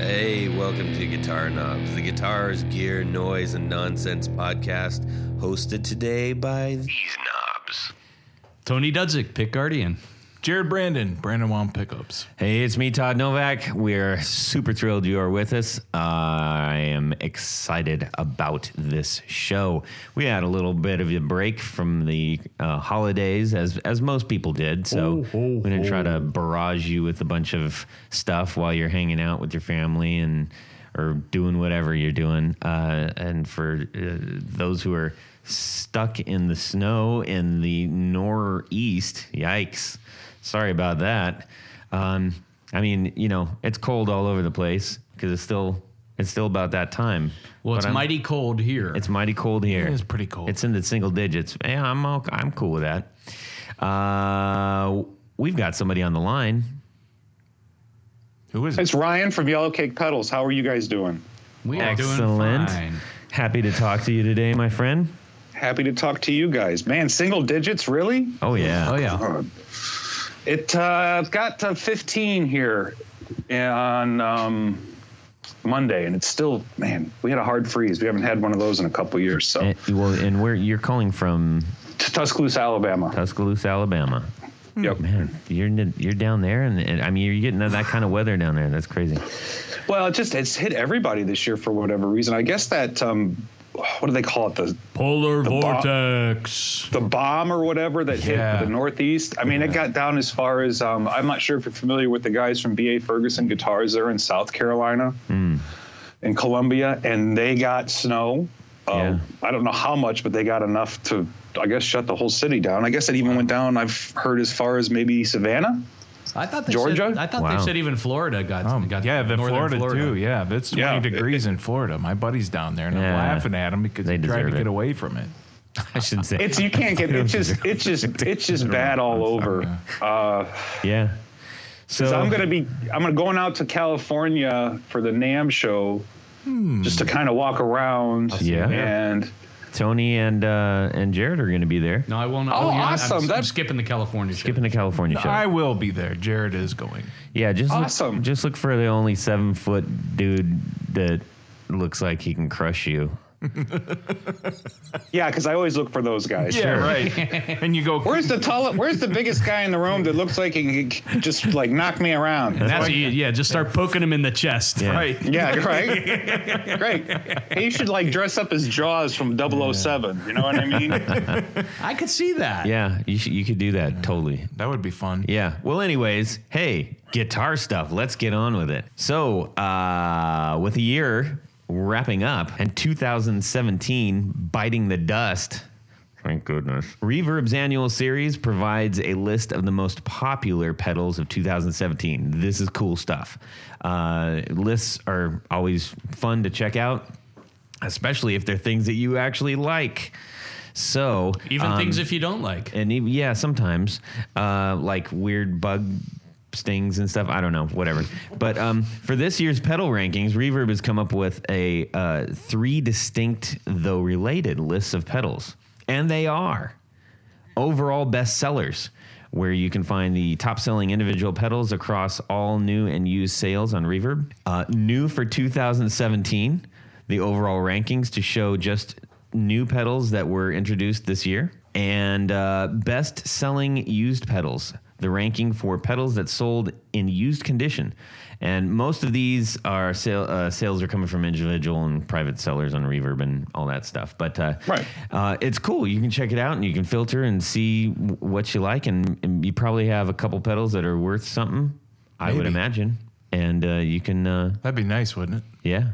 Hey, welcome to Guitar Knobs, the guitars, gear, noise, and nonsense podcast, hosted today by these knobs. Tony Dudzik, Pick Guardian. Jared Brandon Wong Pickups. Hey, it's me, Todd Novak. We're super thrilled you are with us. I am excited about this show. We had a little bit of a break from the holidays, as most people did. So we're going to try to barrage you with a bunch of stuff while you're hanging out with your family or doing whatever you're doing. And for those who are stuck in the snow in the northeast, yikes. Sorry about that. I mean, you know, it's cold all over the place because it's still about that time. Well, it's mighty cold here. It's mighty cold here. It is pretty cold. It's in the single digits. Yeah, I'm cool with that. We've got somebody on the line. Who is it? It's Ryan from Yellowcake Pedals. How are you guys doing? We are Excellent. doing fine. Happy to talk to you today, my friend. Happy to talk to you guys. Man, single digits, really? Oh yeah. Oh, yeah. It got to 15 here on Monday, and it's still, man, we had a hard freeze. We haven't had one of those in a couple years. So, And where you're calling from? Tuscaloosa, Alabama. Tuscaloosa, Alabama. Yep. Man, you're down there, and I mean, you're getting that kind of weather down there. That's crazy. Well, it's hit everybody this year for whatever reason. I guess that what do they call it? The Polar vortex. The bomb or whatever that hit the Northeast. I mean, it got down as far as I'm not sure if you're familiar with the guys from B.A. Ferguson Guitars. They're in South Carolina, in Columbia, and they got snow. I don't know how much, but they got enough to, I guess, shut the whole city down. I guess it even went down, I've heard, as far as maybe Savannah. I thought they Georgia? Said, they said even Florida got Yeah, the northern Florida too. Yeah, it's 20 degrees in Florida. My buddy's down there, and I'm laughing at him because he tried to get away from it. I should say You can't get. It's just bad all over. yeah. So I'm going out to California for the NAMM show, just to kind of walk around. Yeah. And Tony and Jared are going to be there. No, I won't. Oh, awesome. I'm skipping the California show. Skipping the California show. I will be there. Jared is going. Yeah, just awesome. Just look for the only 7-foot dude that looks like he can crush you. Yeah, because I always look for those guys. Yeah, right. And you go, Where's the biggest guy in the room that looks like he can just like knock me around? And that's just start poking him in the chest. Yeah. right. Yeah, right. Great. He should like dress up as Jaws from 007. You know what I mean? I could see that. Yeah, you could do that totally. That would be fun. Yeah. Well, anyways, hey, guitar stuff. Let's get on with it. So, with a year wrapping up and 2017 biting the dust. Thank goodness. Reverb's annual series provides a list of the most popular pedals of 2017. This is cool stuff. Lists are always fun to check out, especially if they're things that you actually like. So Even things if you don't like. And sometimes like weird bug stings and stuff. I don't know, whatever. But for this year's pedal rankings, Reverb has come up with a 3 distinct, though related, lists of pedals. And they are overall best sellers, where you can find the top-selling individual pedals across all new and used sales on Reverb. New for 2017, the overall rankings to show just new pedals that were introduced this year. And best-selling used pedals, the ranking for pedals that sold in used condition. And most of these are sales are coming from individual and private sellers on Reverb and all that stuff. But it's cool. You can check it out and you can filter and see what you like. And you probably have a couple pedals that are worth something, I would imagine. And you can... That'd be nice, wouldn't it? Yeah.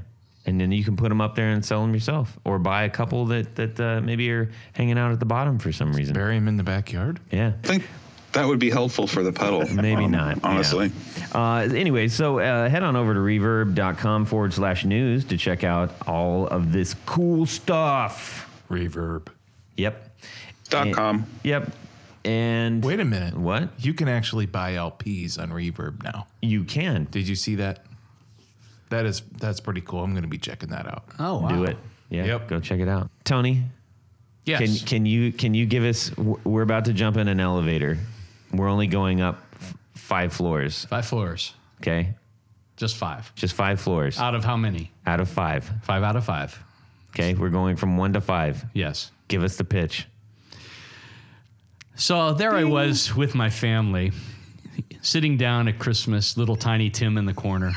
And then you can put them up there and sell them yourself. Or buy a couple that maybe are hanging out at the bottom for some reason. Bury them in the backyard? Yeah. I think that would be helpful for the pedal. Maybe not. Honestly. Yeah. Anyway, so head on over to reverb.com/news to check out all of this cool stuff. Reverb. Yep. .com. Yep. And Wait a minute. What? You can actually buy LPs on Reverb now. You can. Did you see that? That's pretty cool. I'm going to be checking that out. Oh, wow. Do it. Yeah. Yep. Go check it out. Tony, Yes. can you give us? We're about to jump in an elevator. We're only going up 5 floors. 5 floors. Okay. Just 5. Just 5 floors. Out of how many? Out of 5. 5 out of 5. Okay, we're going from 1 to 5. Yes. Give us the pitch. So there I was with my family, sitting down at Christmas, little tiny Tim in the corner.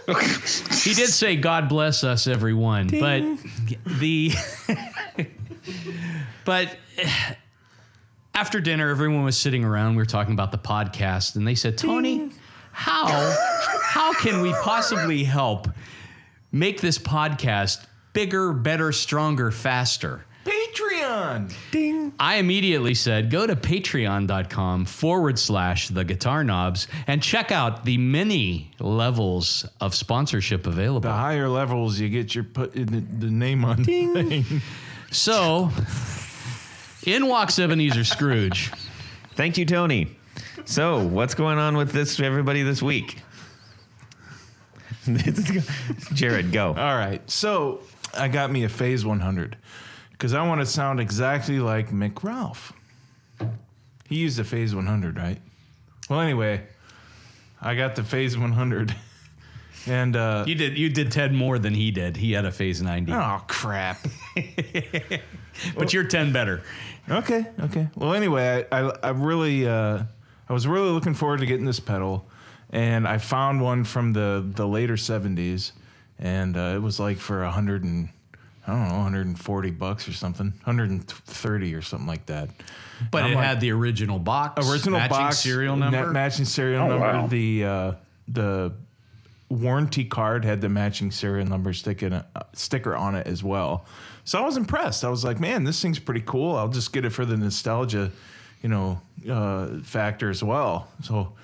He did say, "God bless us, everyone," Ding. But after dinner, everyone was sitting around. We were talking about the podcast, and they said, "Tony, Ding. How can we possibly help make this podcast bigger, better, stronger, faster?" Patreon. Ding. I immediately said, go to patreon.com/the Guitar Knobs and check out the many levels of sponsorship available. The higher levels, you get your put the name on the thing. So, in walks Ebenezer Scrooge. Thank you, Tony. So, what's going on with everybody this week? Jared, go. All right. So, I got me a Phase 100. Because I want to sound exactly like Mick Ralph. He used a Phase 100, right? Well, anyway, I got the Phase 100. And you did Ted more than he did. He had a Phase 90. Oh, crap. But you're 10 better. Okay. Well, anyway, I was really looking forward to getting this pedal. And I found one from the later 70s. And it was like for $140 or something, 130 or something like that. But it had the original box, matching serial number, matching serial number. Wow. The warranty card had the matching serial number sticker on it as well. So I was impressed. I was like, man, this thing's pretty cool. I'll just get it for the nostalgia, factor as well. So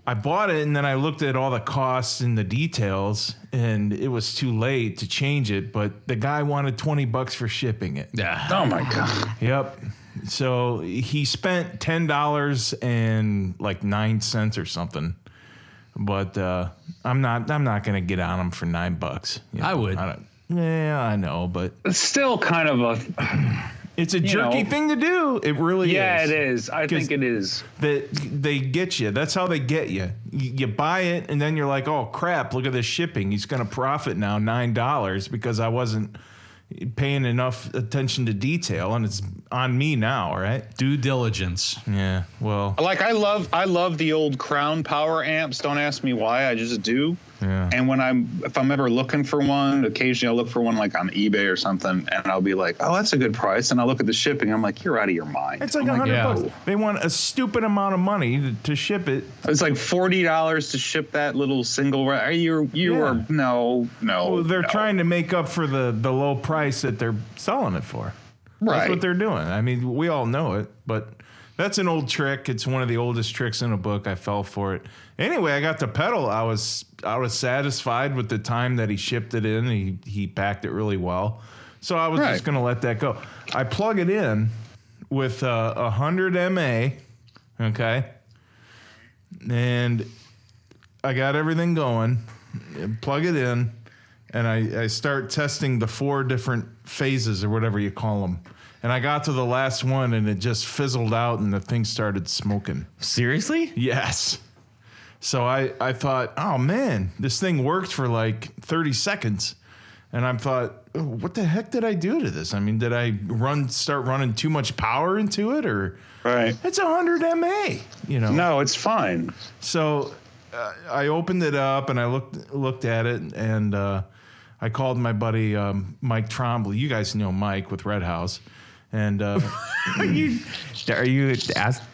I bought it, and then I looked at all the costs and the details, and it was too late to change it. But the guy wanted $20 for shipping it. Yeah. Oh my God. Yep. So he spent $10.09 or something. But I'm not gonna get on him for $9. I would. I know, but it's still kind of a. It's a jerky thing to do. It really is. Yeah, it is. I think it is. They get you. That's how they get you. You buy it, and then you're like, oh, crap, look at this shipping. He's going to profit now $9 because I wasn't paying enough attention to detail, and it's on me now, right? Due diligence. Yeah, well. Like, I love the old Crown Power amps. Don't ask me why. I just do. Yeah. And if I'm ever looking for one, occasionally I'll look for one like on eBay or something, and I'll be like, oh, that's a good price. And I'll look at the shipping. I'm like, you're out of your mind. It's like $100. They want a stupid amount of money to ship it. It's like $40 to ship that little single. Are no. Well, they're trying to make up for the low price that they're selling it for. Right. That's what they're doing. I mean, we all know it, but that's an old trick. It's one of the oldest tricks in a book. I fell for it. Anyway, I got the pedal. I was satisfied with the time that he shipped it in. He packed it really well. So I was just going to let that go. I plug it in with 100 MA, okay? And I got everything going. Plug it in, and I start testing the 4 different phases or whatever you call them. And I got to the last one, and it just fizzled out, and the thing started smoking. Seriously? Yes. So I thought, oh, man, this thing worked for like 30 seconds. And I thought, oh, what the heck did I do to this? I mean, did I start running too much power into it? Or it's 100 MA, No, it's fine. So I opened it up, and I looked at it, and I called my buddy Mike Trombley. You guys know Mike with Red House. And are you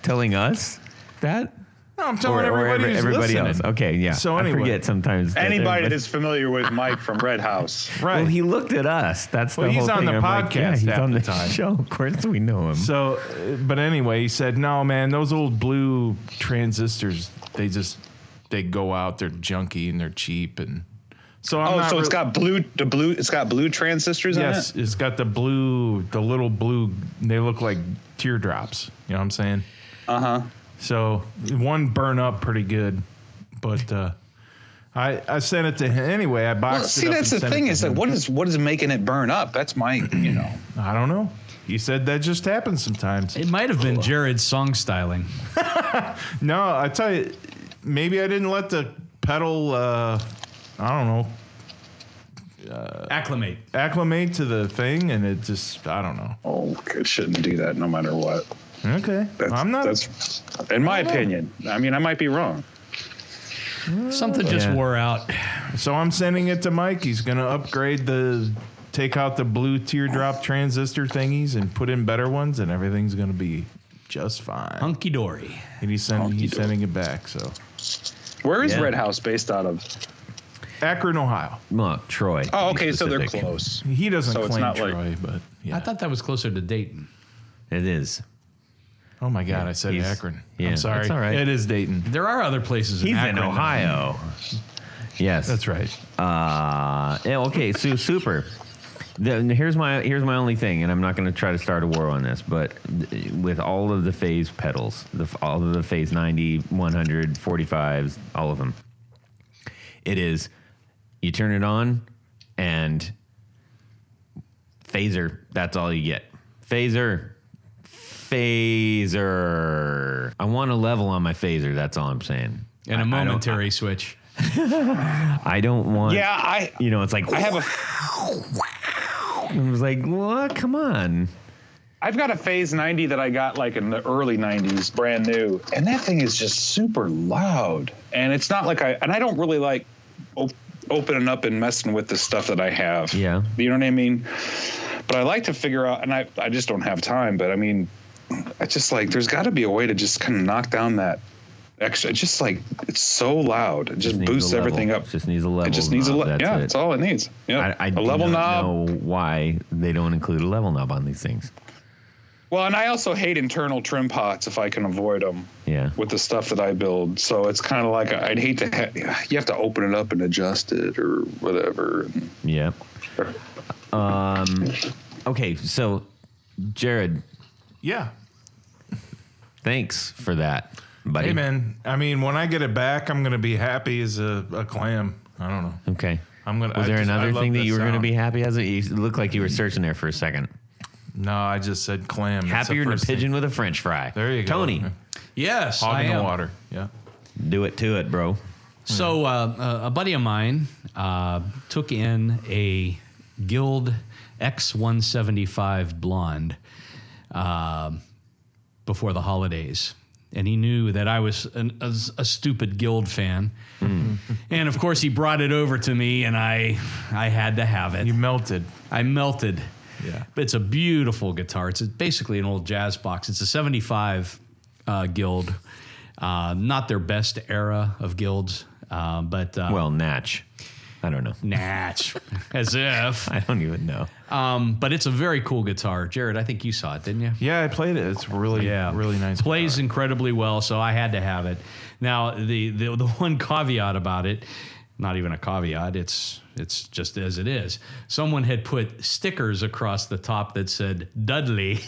telling us that? No, I'm telling everybody else. Okay, yeah. So anyway, I forget sometimes. Anybody that's familiar with Mike from Red House. Right. Well, he looked at us. That's the whole thing. He's on the podcast. He's on the show. Of course we know him. So, but anyway, he said, no, man, those old blue transistors, they go out. They're junky and they're cheap. And so it's got blue. It's got blue transistors in it. Yes, it's got the little blue. They look like teardrops. You know what I'm saying? Uh-huh. So one burned up pretty good, but I sent it to him anyway. I boxed it up. That's the thing is that what is making it burn up? That's my I don't know. He said that just happens sometimes. It might have been Jared's song styling. No, I tell you, maybe I didn't let the pedal, I don't know, acclimate to the thing, and it just, I don't know. Oh, it shouldn't do that no matter what. Okay. That's in my opinion. I mean, I might be wrong. Something just wore out. So I'm sending it to Mike. He's going to upgrade take out the blue teardrop transistor thingies and put in better ones, and everything's going to be just fine. Hunky dory. And he's sending it back. So where is Red House based out of? Akron, Ohio. Well, Troy. Oh, okay, so they're close. He doesn't So it's claim not Troy, but yeah. I thought that was closer to Dayton. It is. Oh my God, I said Akron. Yeah, I'm sorry. that's all right. It is Dayton. There are other places He's in Akron. in Ohio. Yes, That's right. Okay, so super. Here's my only thing, and I'm not going to try to start a war on this, but with all of the phase pedals, all of the phase 90, 100, 45s, all of them, it is you turn it on and phaser. That's all you get. Phaser. I want a level on my phaser. That's all I'm saying. And a momentary switch. I don't want. Yeah, it's like I have I was like, what? Come on. I've got a Phase 90 that I got like in the early 90s, brand new, and that thing is just super loud. And it's not like I don't really like opening up and messing with the stuff that I have. Yeah. You know what I mean? But I like to figure out, and I just don't have time, but I mean, I just like, there's got to be a way to just kind of knock down that extra. Just like, it's so loud. It just boosts everything up. It just needs a level. It just needs knob. yeah, that's all it needs. Yeah. I a do level not knob. know why they don't include a level knob on these things. Well, and I also hate internal trim pots if I can avoid them. Yeah. With the stuff that I build, so it's kind of like I'd hate to. You have to open it up and adjust it or whatever. Yeah. Okay, so Jared, Yeah. thanks for that, buddy. Hey, man. I mean, when I get it back, I'm going to be happy as a clam. I don't know. Okay. I Was there another thing that you were going to be happy as? You looked like you were searching there for a second. No, I just said clam. That's Happier the than a first pigeon thing. with a French fry. There you go. Tony, Yes, Hog I in the am. water. Yeah. do it to it, bro. So a buddy of mine took in a Guild X175 Blonde before the holidays. And he knew that I was a stupid Guild fan. And, of course, he brought it over to me, and I had to have it. You melted. I melted. Yeah. But it's a beautiful guitar. It's basically an old jazz box. It's a 75 Guild. Not their best era of Guilds, but... Well, Natch. I don't know. Natch. As if. I don't even know. But it's a very cool guitar. Jared, I think you saw it, didn't you? Yeah, I played it. It's really nice. Plays guitar. incredibly well, so I had to have it. Now, the one caveat about it, not even a caveat, it's just as it is. Someone had put stickers across the top that said Dudley.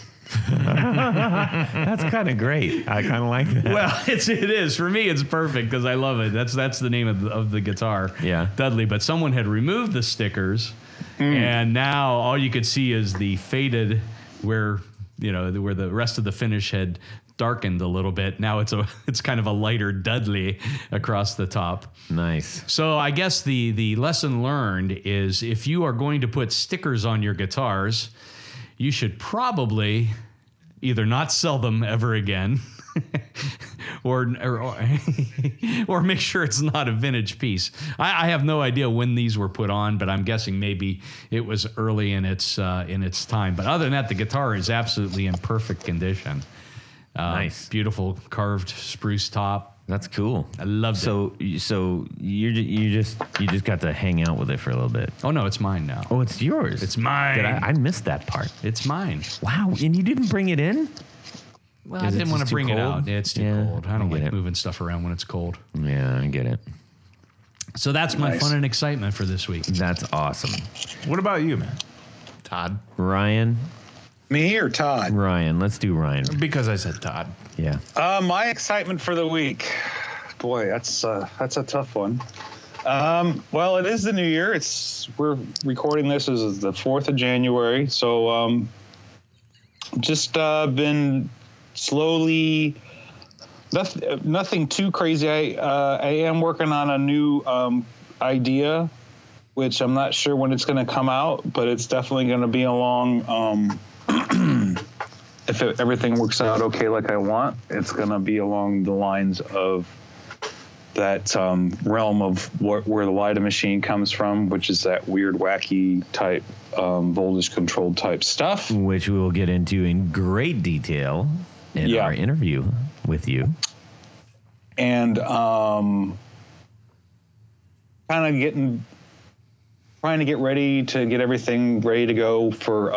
That's kind of great. I kind of like that. Well, it is. For me, it's perfect because I love it. That's the name of the guitar. Yeah. Dudley. But someone had removed the stickers, and now all you could see is the faded where the rest of the finish had darkened a little bit. Now it's kind of a lighter Dudley across the top. Nice. So I guess the lesson learned is if you are going to put stickers on your guitars, you should probably either not sell them ever again or make sure it's not a vintage piece. I have no idea when these were put on, but I'm guessing maybe it was early in its time. But other than that, the guitar is absolutely in perfect condition. Nice. Beautiful carved spruce top. That's cool. I loved it. So you just got to hang out with it for a little bit. Oh, no, it's mine now. Oh, it's yours. It's mine. I missed that part. It's mine. Wow, and you didn't bring it in? Well, I Is it didn't want just to too bring it cold? out. It's too Yeah, cold. I don't I get like it. moving stuff around when it's cold. Yeah, I get it. So that's my Nice. fun and excitement for this week. That's awesome. What about you, man? Todd. Ryan, Me or Todd? let's do Ryan. Because I said Todd. Yeah. My excitement for the week. Boy, that's a tough one. Well, it is the new year. We're recording this as the 4th of January. So just been slowly nothing too crazy. I am working on a new idea, which I'm not sure when it's going to come out, but it's definitely going to be along. If everything works out okay, like I want, it's going to be along the lines of that realm of where the Lida machine comes from, which is that weird, wacky type voltage controlled type stuff, which we will get into in great detail in our interview with you. And kind of trying to get ready to get everything ready to go for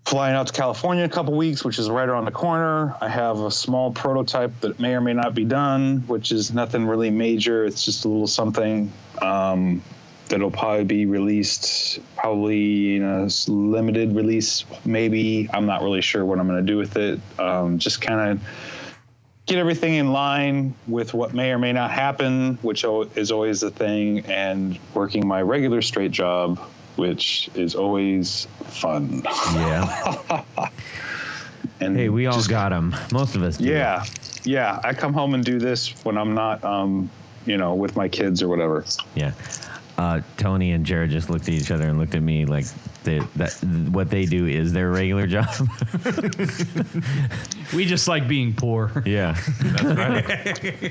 flying out to California in a couple weeks, which is right around the corner. I have a small prototype that may or may not be done, which is nothing really major. It's just a little something that'll probably be released, probably in a limited release, maybe. I'm not really sure what I'm going to do with it. Just kind of get everything in line with what may or may not happen, which is always the thing, and working my regular straight job, which is always fun. Yeah. And hey, we all got them. Most of us do. Yeah. Yeah. I come home and do this when I'm not, with my kids or whatever. Yeah. Tony and Jared just looked at each other and looked at me like what they do is their regular job. We just like being poor. Yeah. That's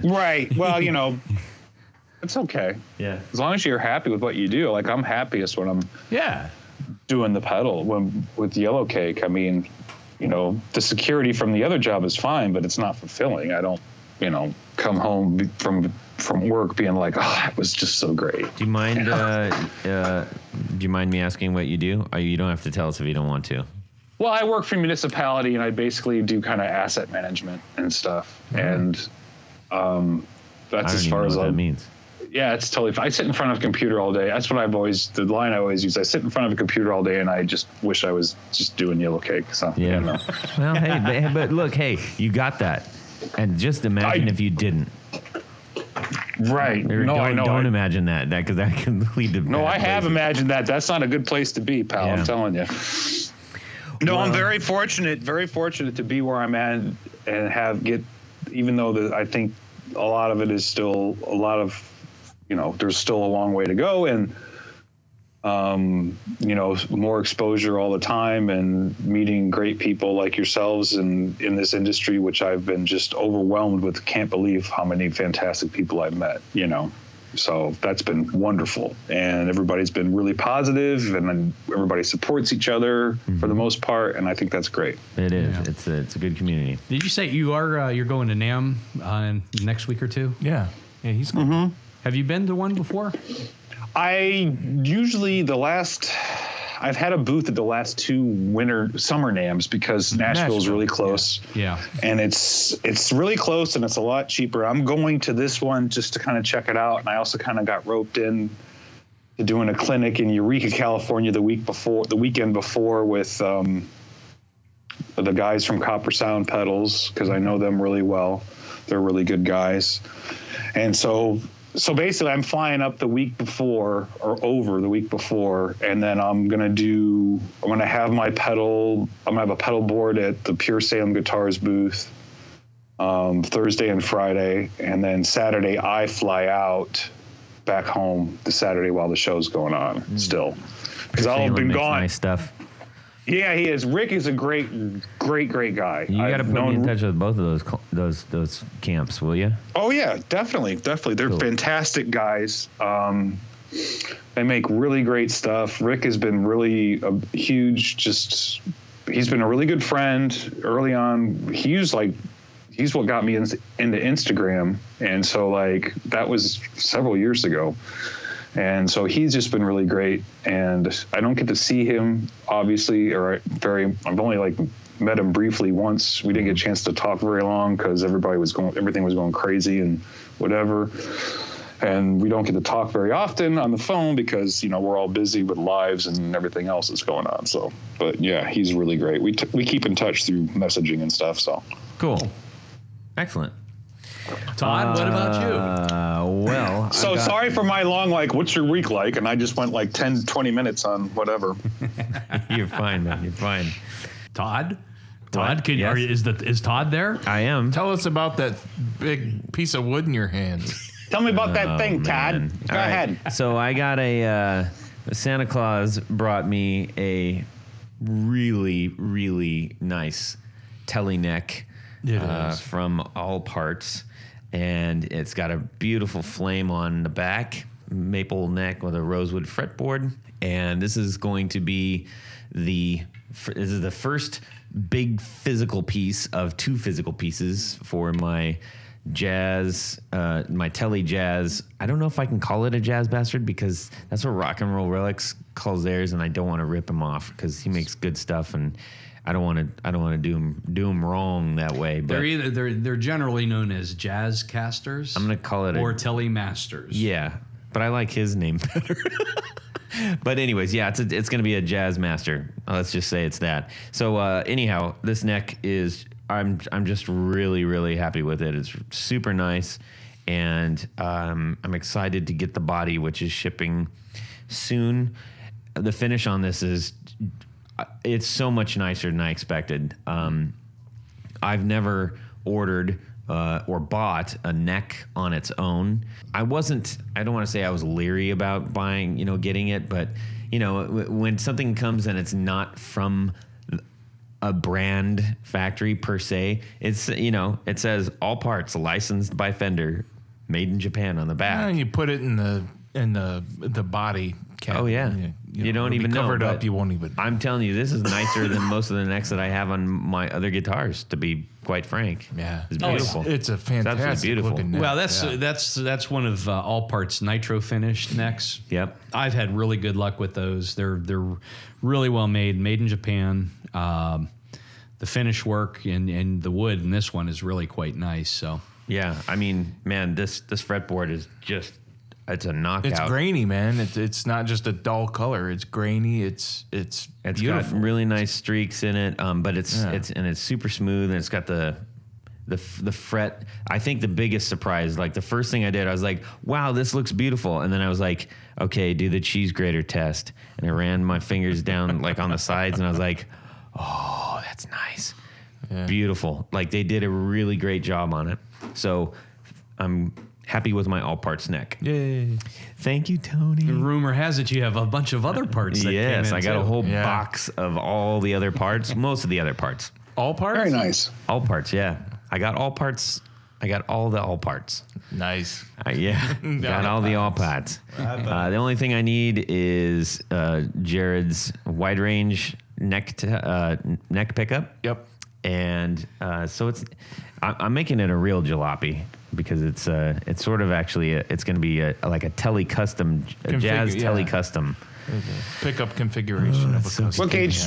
right. Right. Well, it's okay. Yeah. As long as you're happy with what you do. Like, I'm happiest when I'm doing the pedal with Yellowcake. I mean, the security from the other job is fine, but it's not fulfilling. I don't, come home from work being like, oh, it was just so great. Do you mind? Do you mind me asking what you do? Or you don't have to tell us if you don't want to. Well, I work for a municipality, and I basically do kind of asset management and stuff. Mm-hmm. And that's as far as that means. Yeah, it's totally fine. I sit in front of a computer all day. That's what the line I always use. I sit in front of a computer all day, and I just wish I was just doing Yellowcake. So, yeah. Well, hey, but look, hey, you got that. And just imagine if you didn't. Right. I know. Don't imagine that because that can lead to. No, I have imagined that. That's not a good place to be, pal. Yeah. I'm telling you. No, I'm very fortunate to be where I'm at and even though I think a lot of it is still a lot of, there's still a long way to go, and more exposure all the time, and meeting great people like yourselves in this industry, which I've been just overwhelmed with. Can't believe how many fantastic people I've met, So that's been wonderful, and everybody's been really positive, and everybody supports each other for the most part, and I think that's great. It is. Yeah. It's a good community. Did you say you're going to NAMM next week or two? Yeah. Yeah, he's going. Mm-hmm. Have you been to one before? I usually I've had a booth at the last two summer NAMMs because Nashville's really close. Yeah. And it's really close, and it's a lot cheaper. I'm going to this one just to kind of check it out. And I also kind of got roped in to doing a clinic in Eureka, California the weekend before with the guys from Copper Sound Pedals, because I know them really well. They're really good guys. And so basically, I'm flying up the week before, or over the week before, and then I'm gonna have my pedal. I'm gonna have a pedal board at the Pure Salem Guitars booth Thursday and Friday, and then Saturday I fly out back home the Saturday while the show's going on. Still, because I'll have been gone. Nice stuff. Yeah, he is. Rick is a great guy. You got to put me in touch with both of those camps, will you? Oh yeah, definitely. They're fantastic guys. They make really great stuff. Rick has been really he's been a really good friend early on. He's what got me into Instagram, and so that was several years ago. And so he's just been really great, and I don't get to see him, obviously, I've only met him briefly once. We didn't get a chance to talk very long because everything was going crazy and whatever. And we don't get to talk very often on the phone because, we're all busy with lives and everything else that's going on. So, but yeah, he's really great. We keep in touch through messaging and stuff. So cool. Excellent. Todd, what about you? Sorry for my long, what's your week like? And I just went 10, 20 minutes on whatever. You're fine, man. You're fine. Todd? Todd, is Todd there? I am. Tell us about that big piece of wood in your hands. Tell me about that thing, man. Todd. Go All right. ahead. So I got Santa Claus brought me a really, really nice telly neck from All Parts. And it's got a beautiful flame on the back, maple neck with a rosewood fretboard. And this is going to be the first big physical piece of 2 physical pieces for my jazz, my telly jazz. I don't know if I can call it a jazz bastard because that's what Rock and Roll Relics calls theirs, and I don't want to rip him off because he makes good stuff, and I don't want to do him wrong that way. But They're generally known as jazz casters. I'm gonna call it or telly masters. Yeah, but I like his name better. But anyways, yeah, it's going to be a jazz master. Let's just say it's that. So anyhow, this neck is I'm just really, really happy with it. It's super nice, and I'm excited to get the body, which is shipping soon. The finish on this it's so much nicer than I expected. I've never ordered or bought a neck on its own. I don't want to say I was leery about buying, getting it, but when something comes and it's not from a brand factory per se, it's it says All Parts licensed by Fender, made in Japan on the back. And you put it in the body cap. Oh yeah, you don't even know. Covered up, you won't even. I'm telling you, this is nicer than most of the necks that I have on my other guitars. To be quite frank, yeah, it's beautiful. It's a fantastic beautiful looking neck. Well, that's one of All Parts nitro finished necks. Yep, I've had really good luck with those. They're really well made in Japan. The finish work and the wood in this one is really quite nice. So yeah, I mean, man, this fretboard is just. It's a knockout. It's grainy, man. It's not just a dull color. It's grainy. It's beautiful. Got really nice streaks in it, but it's super smooth, and it's got the fret. I think the biggest surprise, like the first thing I did, I was like, wow, this looks beautiful, and then I was like, okay, do the cheese grater test, and I ran my fingers down like on the sides, and I was like, oh, that's nice, beautiful. Like they did a really great job on it. So I'm happy with my All Parts neck. Yay. Thank you, Tony. the rumor has it you have a bunch of other parts that Yes, came in I got too. a whole box of all the other parts, most of the other parts. All Parts? Very nice. All parts, yeah. I got all parts. I got all the all parts. Nice. Yeah, got all the all parts. The only thing I need is Jared's wide range neck pickup. Yep. And so I'm making it a real jalopy because it's sort of actually it's going to be like a telly custom, a jazz telly custom. Pickup configuration of a custom.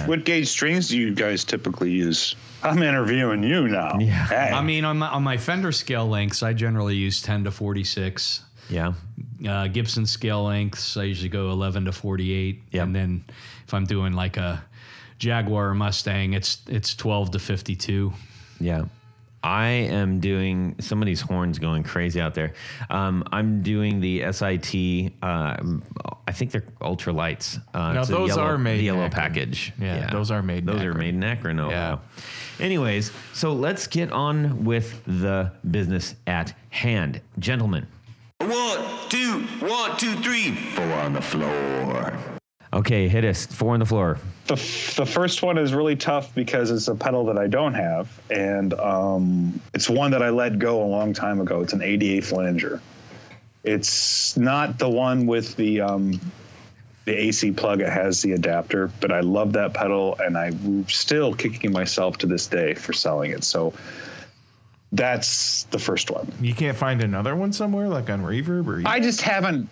What gauge strings do you guys typically use? I'm interviewing you now. Yeah. Hey. I mean, on my Fender scale lengths, I generally use 10 to 46. Yeah. Gibson scale lengths, I usually go 11 to 48. Yep. And then if I'm doing like a Jaguar or Mustang, it's 12 to 52. Yeah. I am doing somebody's horns going crazy out there. I'm doing the SIT. I think they're ultra lights. Now it's those are made the yellow in package. Yeah, those are made. Those in are Akron. made in Akron. Oh, Yeah. wow. Anyways, so let's get on with the business at hand, gentlemen. 1, 2, 1, 2, 3. 4 on the floor. Okay, hit us. 4 on the floor. The first one is really tough because it's a pedal that I don't have, and it's one that I let go a long time ago. It's an ADA flanger. It's not the one with the AC plug. It has the adapter, but I love that pedal, and I'm still kicking myself to this day for selling it. So that's the first one. You can't find another one somewhere, like on Reverb or? I just haven't,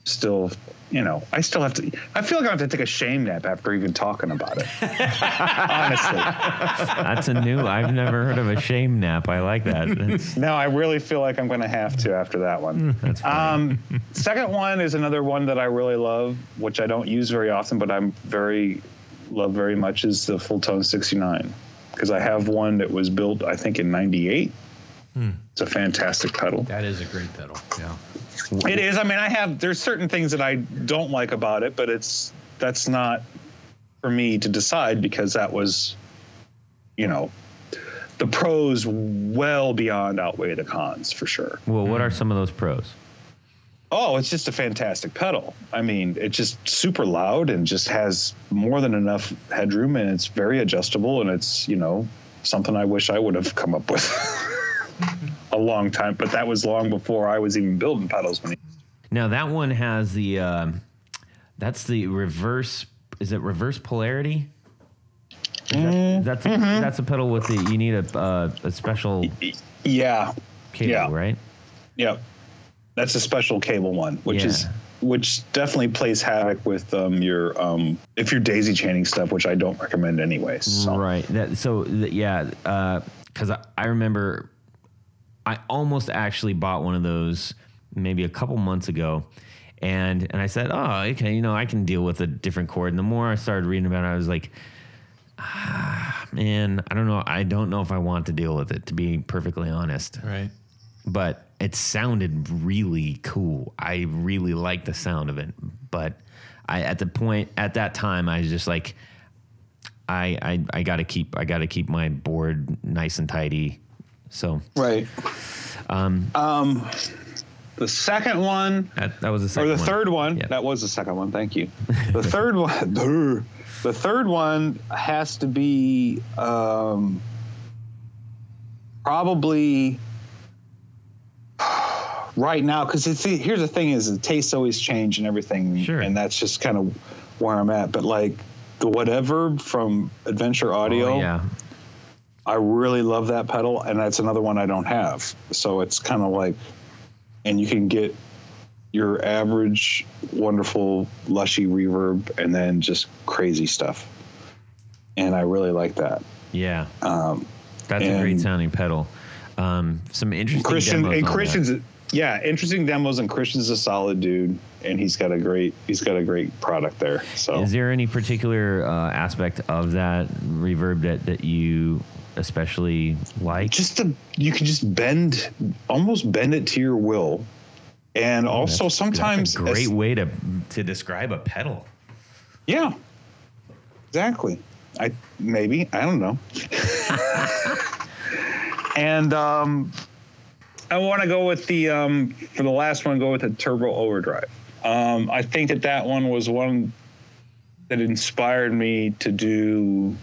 still have to. I feel like I have to take a shame nap after even talking about it. Honestly. That's I've never heard of a shame nap. I like that. No, I really feel like I'm going to have to after that one. That's funny. Second one is another one that I really love, which I don't use very often, but love very much, is the Full Tone 69. Because I have one that was built, I think, in 98. It's a fantastic pedal. That is a great pedal. Yeah. It is. I mean, there's certain things that I don't like about it, but that's not for me to decide, because that was, the pros well beyond outweigh the cons for sure. Well, what are some of those pros? Oh, it's just a fantastic pedal. I mean, it's just super loud and just has more than enough headroom, and it's very adjustable, and it's, something I wish I would have come up with a long time, but that was long before I was even building pedals. Now that one has the, that's the reverse, is it reverse polarity? That's a pedal with you need a special cable, right? Yep. That's a special cable one, which definitely plays havoc with your if you're daisy chaining stuff, which I don't recommend anyways. So. Right. Because I remember I almost actually bought one of those maybe a couple months ago. And I said, oh, okay, I can deal with a different chord. And the more I started reading about it, I was like, man, I don't know. I don't know if I want to deal with it, to be perfectly honest. Right. But it sounded really cool. I really liked the sound of it. But at that time, I was just like, I gotta keep my board nice and tidy. So right. The second one, that was the second one. Or the third one. Yep. That was the second one. Thank you. The third one. The third one has to be probably right now, because here's the thing: is the tastes always change and everything, sure. And that's just kind of where I'm at. But like the whatever from Adventure Audio, I really love that pedal, and that's another one I don't have. So it's kind of like, and you can get your average, wonderful, lushy reverb, and then just crazy stuff. And I really like that. Yeah, that's a great sounding pedal. Some interesting demos. Interesting demos. And Christian's a solid dude, and he's got a great product there. So, is there any particular aspect of that reverb that you especially like? You can just almost bend it to your will. And also sometimes that's a great way to describe a pedal. Yeah, exactly. I don't know. And I want to go with the for the last one, go with the turbo overdrive. I think that one was one that inspired me to do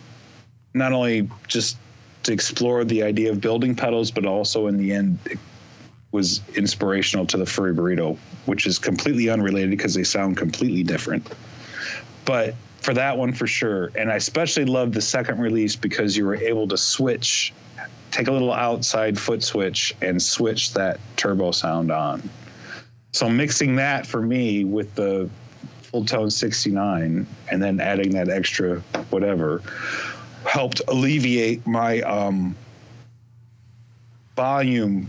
not only just to explore the idea of building pedals, but also in the end it was inspirational to the Furry Burrito, which is completely unrelated because they sound completely different. But for that one, for sure. And I especially loved the second release because you were able to take a little outside foot switch and switch that turbo sound on. So mixing that for me with the full tone 69 and then adding that extra whatever helped alleviate my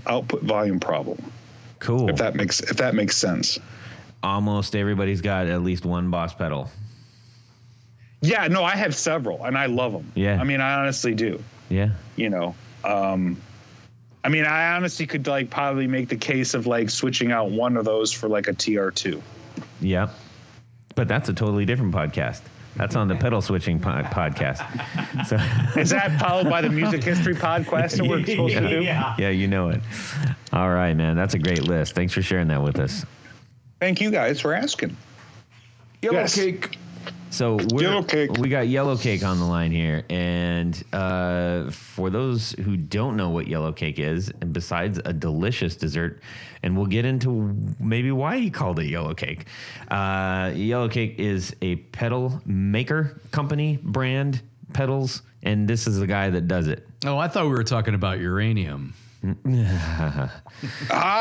output volume problem. Cool. If that makes sense. Almost everybody's got at least one Boss pedal. Yeah, no, I have several and I love them. Yeah. I mean, I honestly do. Yeah. I mean, I honestly could probably make the case of switching out one of those for a TR2. Yeah. But that's a totally different podcast. That's on the pedal switching podcast. So is that followed by the music history podcast that we're supposed to do? Yeah, you know it. All right, man. That's a great list. Thanks for sharing that with us. Thank you guys for asking. Yellowcake. So Yellowcake. We got Yellowcake on the line here, and for those who don't know what Yellowcake is, and besides a delicious dessert, and we'll get into maybe why he called it Yellowcake. Yellowcake is a pedal maker company, brand pedals, and this is the guy that does it. Oh, I thought we were talking about uranium.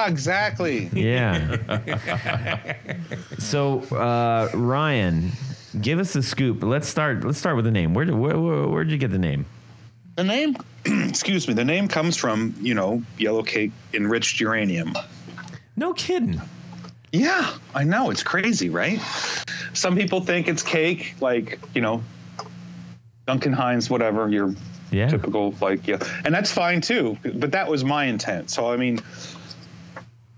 Exactly. Yeah. So Ryan, give us the scoop. Let's start with the name. Where'd you get the name? The name, excuse me. The name comes from Yellowcake enriched uranium. No kidding. Yeah, I know, it's crazy, right? Some people think it's cake, Duncan Hines, whatever. Your typical and that's fine too. But that was my intent. So I mean,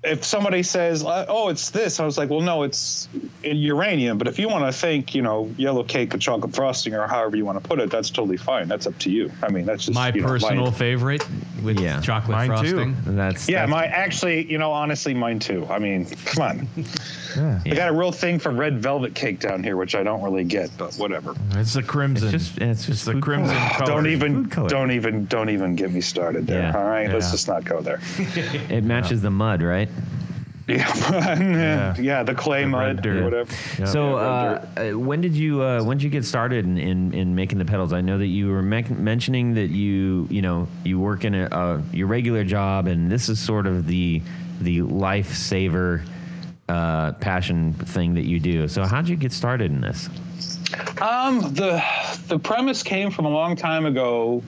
if somebody says, "Oh, it's this," I was like, "Well, no, it's uranium." But if you want to think, yellow cake with chocolate frosting, or however you want to put it, that's totally fine. That's up to you. I mean, that's just my personal favorite with chocolate mine frosting. Too. That's honestly, mine too. I mean, come on. Yeah. I got a real thing for red velvet cake down here, which I don't really get, but whatever. It's the crimson. It's just the crimson color. Don't even get me started there. Yeah. All right, let's Yeah. just not go there. It matches the mud, right? Yeah, the clay The red mud dirt. or whatever. Yeah. So when did you get started in making the pedals? I know that you were mentioning that you work in your regular job, and this is sort of the lifesaver passion thing that you do. So how'd you get started in this? The premise came from a long time ago,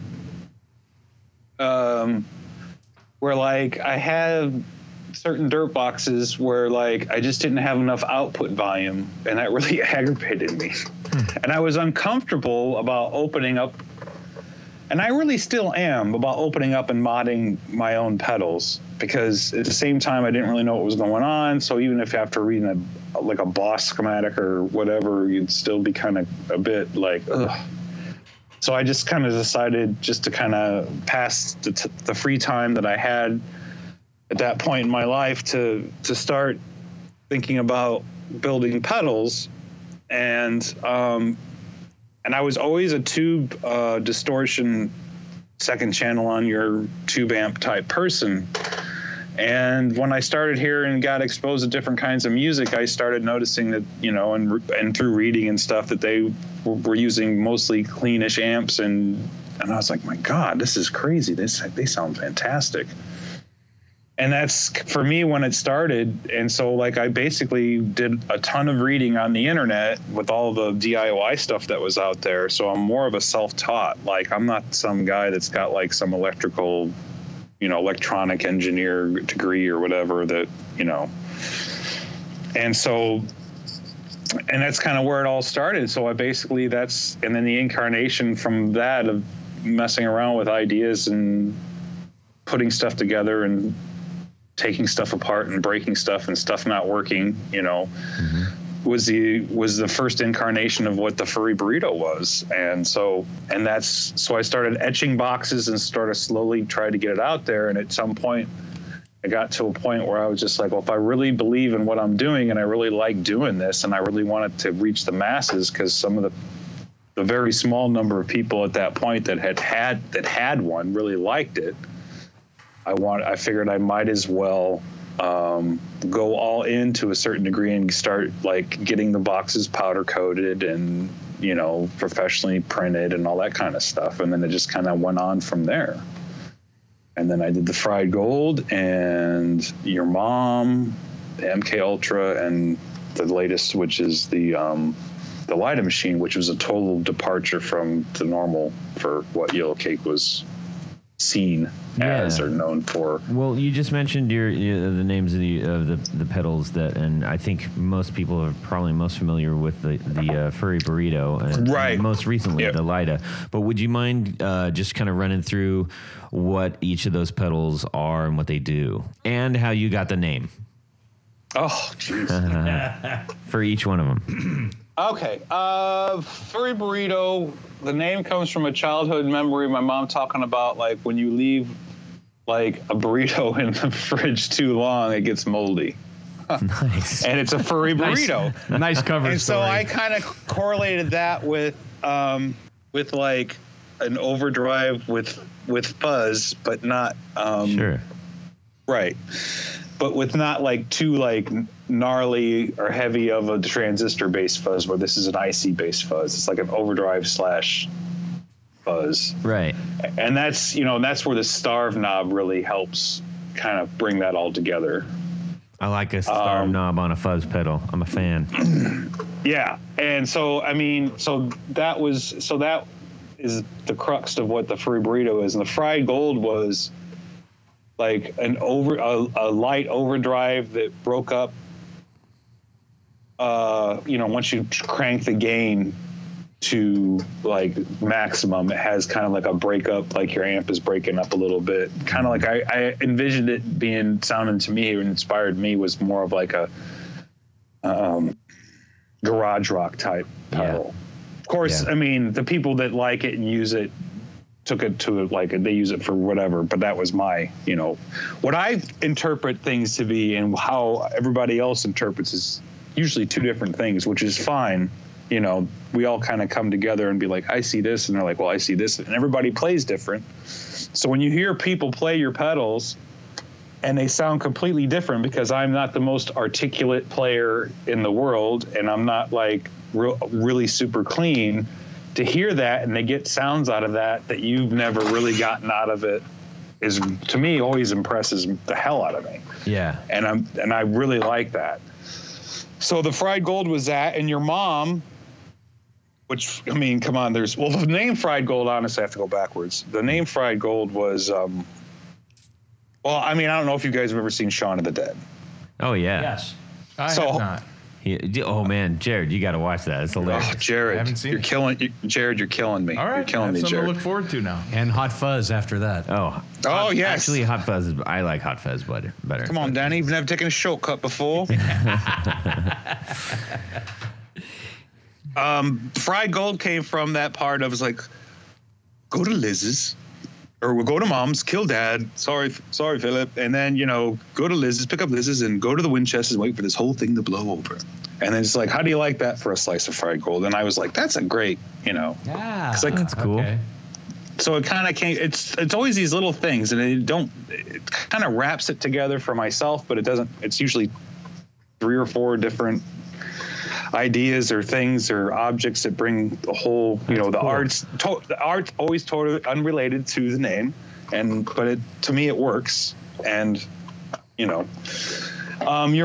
where like I had certain dirt boxes where like I just didn't have enough output volume, and that really aggravated me. And I was uncomfortable about opening up, and I really still am, about opening up and modding my own pedals, because at the same time I didn't really know what was going on. So even if after reading a Boss schematic or whatever, you'd still be kind of a bit like, ugh. So I just kind of decided just to kind of pass the free time that I had at that point in my life to start thinking about building pedals. And I was always a tube distortion second channel on your tube amp type person. And when I started here and got exposed to different kinds of music, I started noticing that, and through reading and stuff, that they were using mostly cleanish amps. And I was like, my God, this is crazy. They sound fantastic. And that's for me when it started. And so like I basically did a ton of reading on the internet with all the DIY stuff that was out there. So I'm more of a self-taught. Like I'm not some guy that's got like some electrical, electronic engineer degree or whatever that, And so, and that's kind of where it all started. So I basically and then the incarnation from that of messing around with ideas and putting stuff together and taking stuff apart and breaking stuff and stuff not working, was the first incarnation of what the furry burrito was. And so I started etching boxes and started slowly trying to get it out there. And at some point I got to a point where I was just like, well, if I really believe in what I'm doing and I really like doing this and I really wanted to reach the masses, because some of the very small number of people at that point that had one really liked it, I figured I might as well go all in to a certain degree and start like getting the boxes powder coated and, professionally printed and all that kind of stuff. And then it just kind of went on from there. And then I did the fried gold and your mom, the MK Ultra, and the latest, which is the Lida machine, which was a total departure from the normal for what Yellowcake was seen as or known for. Well, you just mentioned the names of the pedals and I think most people are probably most familiar with the furry burrito and most recently the Lida. But would you mind just kind of running through what each of those pedals are and what they do and how you got the name? Oh, jeez. For each one of them. Okay. Furry burrito. The name comes from a childhood memory. My mom talking about like when you leave like a burrito in the fridge too long, it gets moldy. Nice. And it's a furry burrito. Nice cover And story. so I kind of correlated that with like an overdrive with fuzz, but not sure. Right. But with not like too like gnarly or heavy of a transistor based fuzz, where this is an IC based fuzz. It's like an overdrive / fuzz. Right. And that's where the starve knob really helps kind of bring that all together. I like a starve knob on a fuzz pedal. I'm a fan. Yeah. And so, that is the crux of what the furry burrito is. And the fried gold was like a light overdrive that broke up, once you crank the gain to like maximum. It has kind of like a breakup, like your amp is breaking up a little bit. Kind of like I envisioned it sounding to me, and inspired me was more of like a garage rock type pedal. Of course, I mean, the people that like it and use it took it to like they use it for whatever, but that was my, what I interpret things to be and how everybody else interprets is usually two different things, which is fine. We all kind of come together and be like, I see this, and they're like, well, I see this, and everybody plays different. So when you hear people play your pedals and they sound completely different, because I'm not the most articulate player in the world, and I'm not like really super clean, to hear that and they get sounds out of that you've never really gotten out of it is, to me, always impresses the hell out of me. Yeah. And I really like that. So the Fried Gold was that, and your mom, which, I mean, come on, the name Fried Gold, honestly, I have to go backwards. The name Fried Gold was, I mean, I don't know if you guys have ever seen Shaun of the Dead. Oh, yeah. Yes. I have not. Oh man, Jared, you got to watch that. It's hilarious. Oh, Jared, I haven't seen you're it. Jared, you're killing me. All right, you're killing me, something Jared. to look forward to now. And Hot Fuzz after that. Oh, yes. Actually, Hot Fuzz. I like Hot Fuzz better. Come on, Danny. You've never taken a shortcut before. Fried Gold came from that part of, like, go to Liz's. Or we'll go to Mom's, kill Dad. Sorry, Philip. And then, go to Liz's, pick up Liz's, and go to the Winchesters and wait for this whole thing to blow over. And then it's like, how do you like that for a slice of Fried Gold? And I was like, that's a great, Yeah, that's cool. Okay. So it kind of came. It's always these little things, and it kind of wraps it together for myself, but it doesn't. It's usually 3 or 4 different ideas or things or objects that bring the whole, the cool. The art's always totally unrelated to the name, but to me it works. And your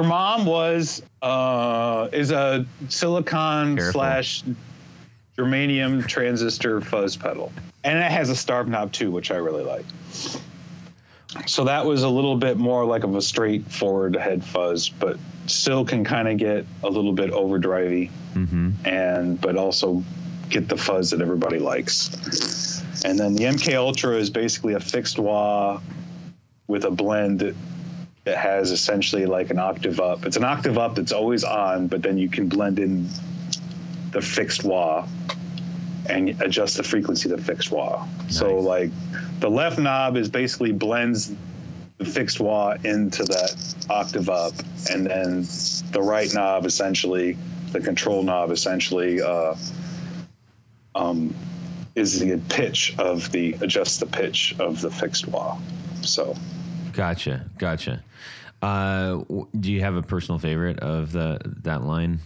mom is a silicon / germanium transistor fuzz pedal, and it has a starb knob too, which I really like. So that was a little bit more like of a straightforward head fuzz, but still can kind of get a little bit overdrivey, but also get the fuzz that everybody likes. And then the MK Ultra is basically a fixed wah with a blend that has essentially like an octave up. It's an octave up that's always on, but then you can blend in the fixed wah and adjust the frequency of the fixed wah. Nice. So like the left knob is basically blends the fixed wah into that octave up, and then the right knob, essentially the control knob, essentially is the pitch of adjust the pitch of the fixed wah. So gotcha. Do you have a personal favorite of that line?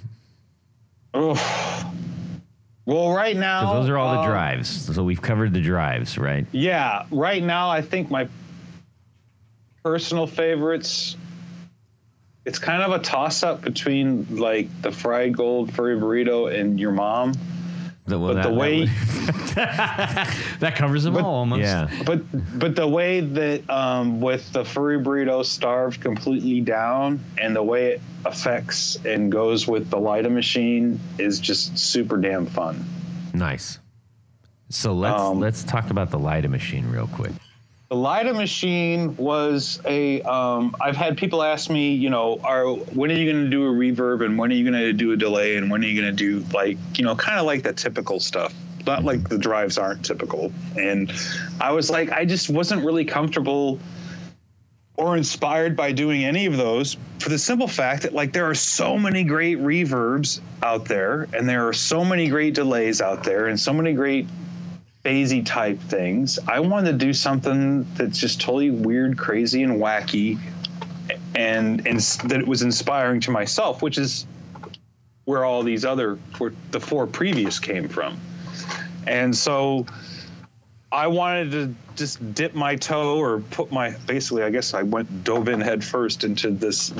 Oh, well, right now, 'cause those are all the drives. So we've covered the drives, right? Yeah, right now I think my personal favorites, it's kind of a toss-up between like the Fried Gold Furry Burrito and your mom. The way that covers them all almost. Yeah. But the way that with the Furry Burrito starved completely down, and the way it affects and goes with the Lida machine is just super damn fun. Nice. So let's talk about the Lida machine real quick. The Lida machine was I've had people ask me, when are you going to do a reverb, and when are you going to do a delay, and when are you going to do kind of like that typical stuff. Not like the drives aren't typical. And I was like, I just wasn't really comfortable or inspired by doing any of those, for the simple fact that like there are so many great reverbs out there, and there are so many great delays out there, and so many great phasey type things. I wanted to do something that's just totally weird, crazy, and wacky, and that it was inspiring to myself, which is where all these the 4 previous came from. And so I wanted to just dip my toe, or put basically, I guess I dove in head first into this,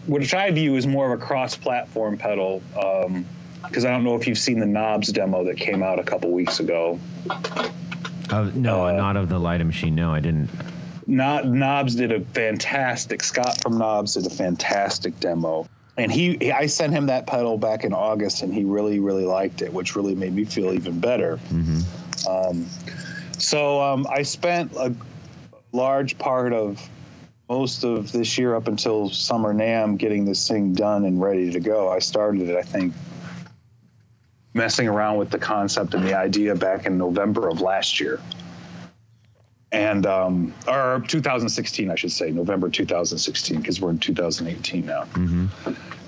which I view as more of a cross-platform pedal, because I don't know if you've seen the Knobs demo that came out a couple weeks ago. No, not of the Lida machine. No, I didn't. Knobs did a fantastic. Scott from Knobs did a fantastic demo. And I sent him that pedal back in August, and he really, really liked it, which really made me feel even better. I spent a large part of most of this year up until Summer NAMM getting this thing done and ready to go. I started it, I think, messing around with the concept and the idea back in November of last year. And, or 2016, I should say, November 2016, because we're in 2018 now.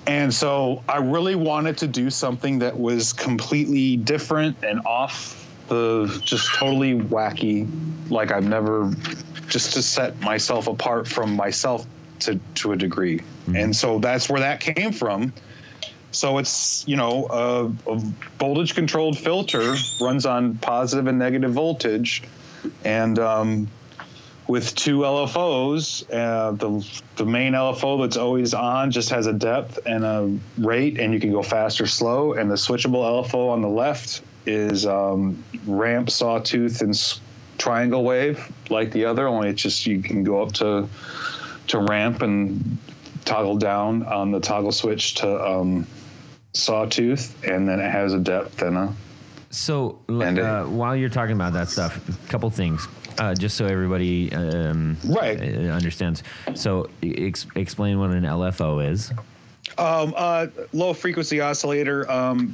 And so I really wanted to do something that was completely different and off the just totally wacky, like I've never, just to set myself apart from myself to a degree. And so that's where that came from. So it's, a voltage controlled filter, runs on positive and negative voltage, and with two LFOs, the main LFO that's always on just has a depth and a rate, and you can go fast or slow. And the switchable LFO on the left is ramp, sawtooth, and triangle wave like the other, only it's just you can go up to ramp and toggle down on the toggle switch to sawtooth, and then it has a depth and a... So while you're talking about that stuff, a couple things, just so everybody understands. So explain what an LFO is. Low frequency oscillator,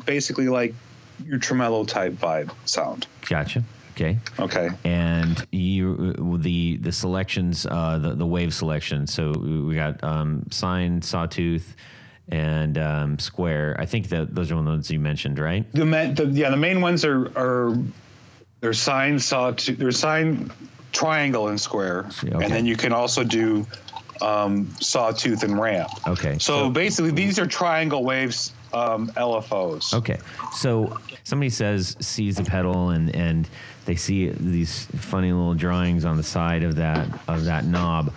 basically like your tremolo type vibe sound. Gotcha. Okay. And the selections, the wave selection. So we got sine, sawtooth, and square. I think that those are the ones you mentioned, right? The main ones are they're sine, sawtooth, they're sine, triangle, and square, and then you can also do sawtooth and ramp. Okay. So basically, these are triangle waves, LFOs. Okay. So somebody sees the pedal and they see these funny little drawings on the side of that knob.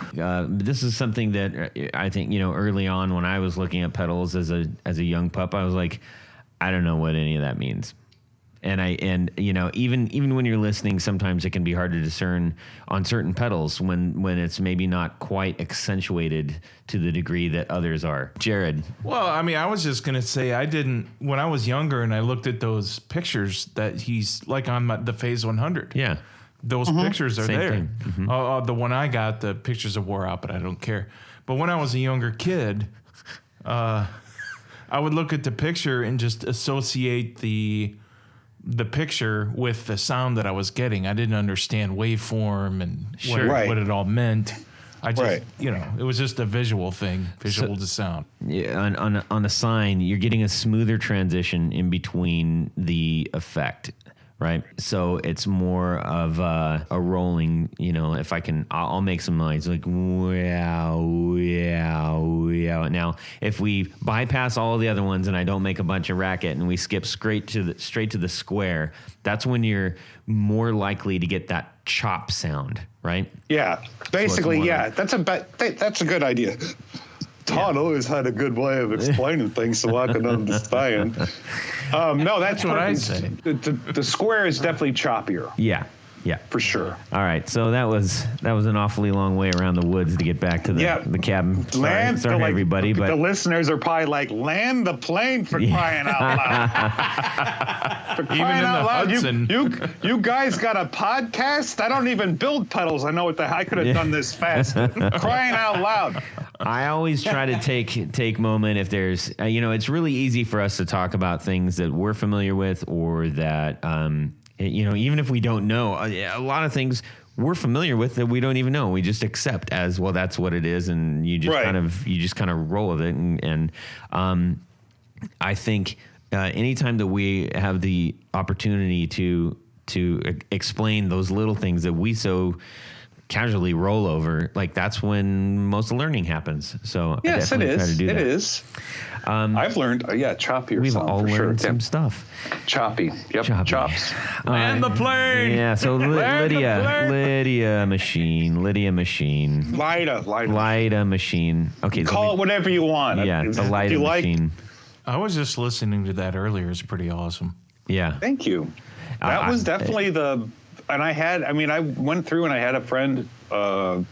This is something that I think, early on when I was looking at pedals as a young pup, I was like, I don't know what any of that means. And even when you're listening, sometimes it can be hard to discern on certain pedals when it's maybe not quite accentuated to the degree that others are. Jared. Well, I mean, I was just going to say when I was younger and I looked at those pictures that he's like on the Phase 100. Yeah. Those pictures are Same there. thing. The one I got, the pictures are wore out, but I don't care. But when I was a younger kid, I would look at the picture and just associate the picture with the sound that I was getting. I didn't understand waveform and what it all meant. I just, it was just a visual thing, to sound. Yeah, on the sign, you're getting a smoother transition in between the effect, right? So it's more of a rolling, if I'll make some noise like wow, wow, wow. Now, if we bypass all the other ones and I don't make a bunch of racket and we skip straight to the square, that's when you're more likely to get that chop sound, right? Yeah, basically, that's a good idea. Todd always had a good way of explaining things so I can understand. No, that's what I say. The square is definitely choppier. Yeah. For sure. All right, so that was an awfully long way around the woods to get back to the cabin. Sorry everybody, but the listeners are probably like, land the plane for crying out loud. For crying out loud. Hudson. You guys got a podcast? I don't even build pedals. I know what the heck I could have done this fast. Crying out loud. I always try to take moment if there's, it's really easy for us to talk about things that we're familiar with or that, even if we don't know, a lot of things we're familiar with that we don't even know. We just accept as, well, that's what it is. And you just kind of roll with it. And I think anytime that we have the opportunity to explain those little things that we so casually roll over, like that's when most of the learning happens. So yes, I definitely try to do that. It is. I've learned, choppier. We've sound all for learned sure. some stuff. Choppy. Yep. Choppy. Chops. Land the plane. Yeah. So Lydia machine. Lida machine. Okay. Call it whatever you want. Yeah. The Lida machine. I was just listening to that earlier. It's pretty awesome. Yeah. Thank you. That was definitely I went through and I had a friend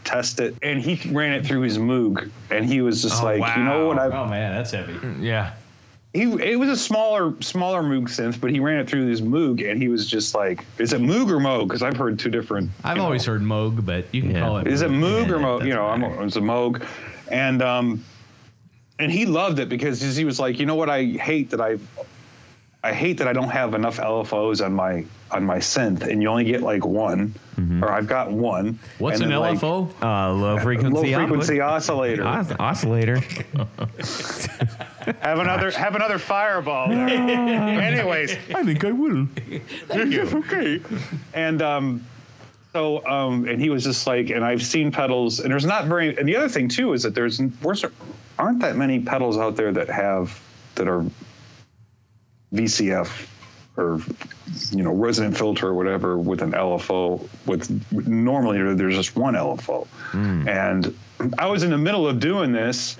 test it, and he ran it through his Moog, and he was just wow. you know what? Oh man, that's heavy. Yeah. It was a smaller Moog synth, but he ran it through his Moog, and he was just like, is it Moog or Moog? Because I've heard two different. I've always heard Moog, but you can call it. Is it Moog or Moog? Matter. It's a Moog, and he loved it because he was like, you know what? I hate that I don't have enough LFOs on my synth, and you only get like one, or I've got one. What's an LFO? Low frequency oscillator. Oscillator. Have another fireball there. Anyways, I think I will. thank you. Okay. And and he was just like, and I've seen pedals, and there's not very. And the other thing too is that there aren't that many pedals out there that are VCF or resonant filter or whatever with an LFO. Normally there's just one LFO, and I was in the middle of doing this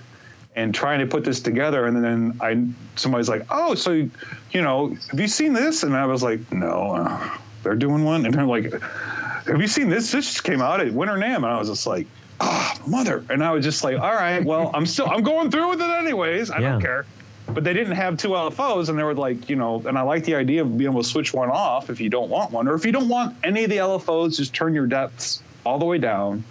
and trying to put this together, and then somebody's like, oh, so have you seen this? And I was like, no, they're doing one, and they're like, have you seen this? This just came out at Winter NAMM, and I was just like, mother, and I was just like, all right, well, I'm going through with it anyways. I don't care. But they didn't have two LFOs, and they were like, and I like the idea of being able to switch one off if you don't want one, or if you don't want any of the LFOs, just turn your depths all the way down,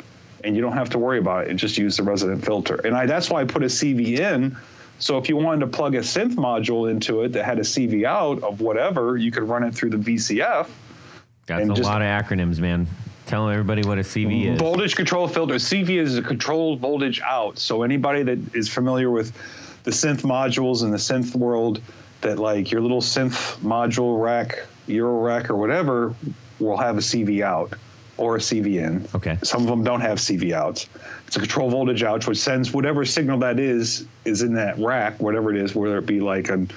and you don't have to worry about it, and just use the resonant filter. And that's why I put a CV in. So if you wanted to plug a synth module into it that had a CV out of whatever, you could run it through the VCF. That's a lot of acronyms, man. Tell everybody what a CV is. Voltage control filter. CV is a controlled voltage out. So anybody that is familiar with the synth modules in the synth world, that like your little synth module rack, Euro rack or whatever, will have a CV out or a CV in. Okay. Some of them don't have CV outs. It's a control voltage out, which sends whatever signal that is in that rack, whatever it is, whether it be like another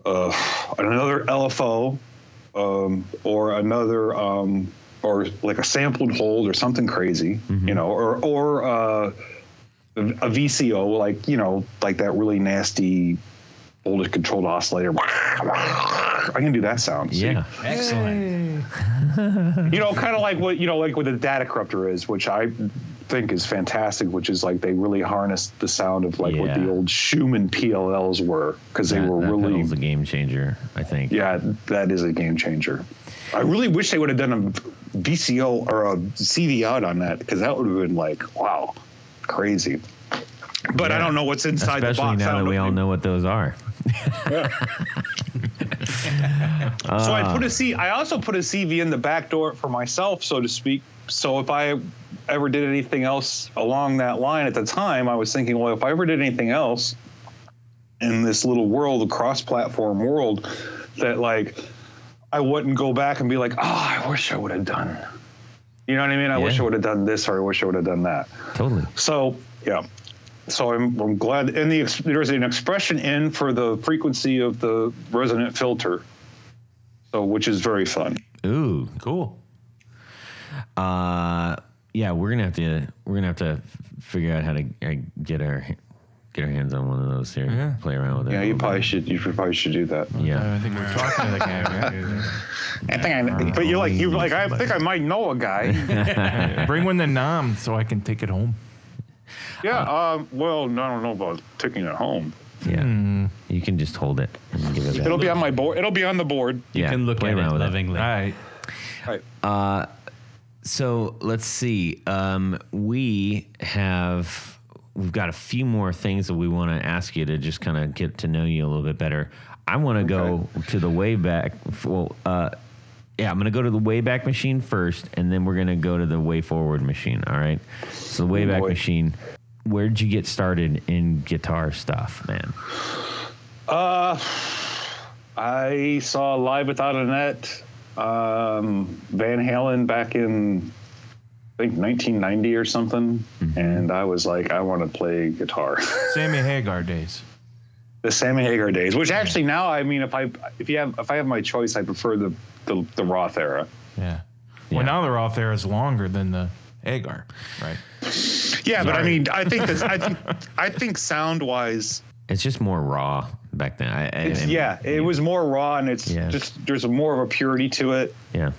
LFO or another or like a sampled hold or something crazy, or a VCO, like that really nasty voltage controlled oscillator. I can do that sound. Yeah. Excellent. Kind of like what the data corruptor is, which I think is fantastic, which is like they really harnessed the sound of what the old Schumann PLLs were, because they were really. That was a game changer, I think. Yeah, that is a game changer. I really wish they would have done a VCO or a CV out on that, because that would have been like, wow, crazy. But I don't know what's inside the box. Especially now that we all know what those are. So I also put a CV in the back door for myself, so to speak. So if I ever did anything else along that line at the time, I was thinking, well, if I ever did anything else in this little world, the cross-platform world, that like I wouldn't go back and be like, oh, I wish I would have done. You know what I mean? I wish I would have done this, or I wish I would have done that. Totally. So yeah. So I'm glad. And there's an expression in for the frequency of the resonant filter, so which is very fun. Ooh, cool. Yeah, we're gonna have to figure out how to get our hands on one of those here. Yeah. Play around with it. Yeah, you probably should do that. Yeah, I think we're talking to the guy. But you're like I think I might know a guy. Bring one to NAMM so I can take it home. Yeah. Well, I don't know about taking it home. Yeah. You can just hold it and give it back. It'll be on my board. It'll be on the board. You can look at it lovingly. All right. So let's see. We've got a few more things that we want to ask you to just kind of get to know you a little bit better. I want to go to the Wayback. Well, I'm going to go to the Wayback machine first, and then we're going to go to the Way Forward machine. All right. So the Wayback machine. Where'd you get started in guitar stuff, man? I saw Live Without a Net, Van Halen back in, I think, 1990 or something, and I was like, I want to play guitar. Sammy Hagar days. The Sammy Hagar days, which actually now, I mean, if I have my choice, I prefer the Roth era. Yeah. Well, now the Roth era is longer than the Hagar, right? Yeah, but I mean, I think sound wise, it's just more raw back then. it was more raw, and it's just there's more of a purity to it. Yeah.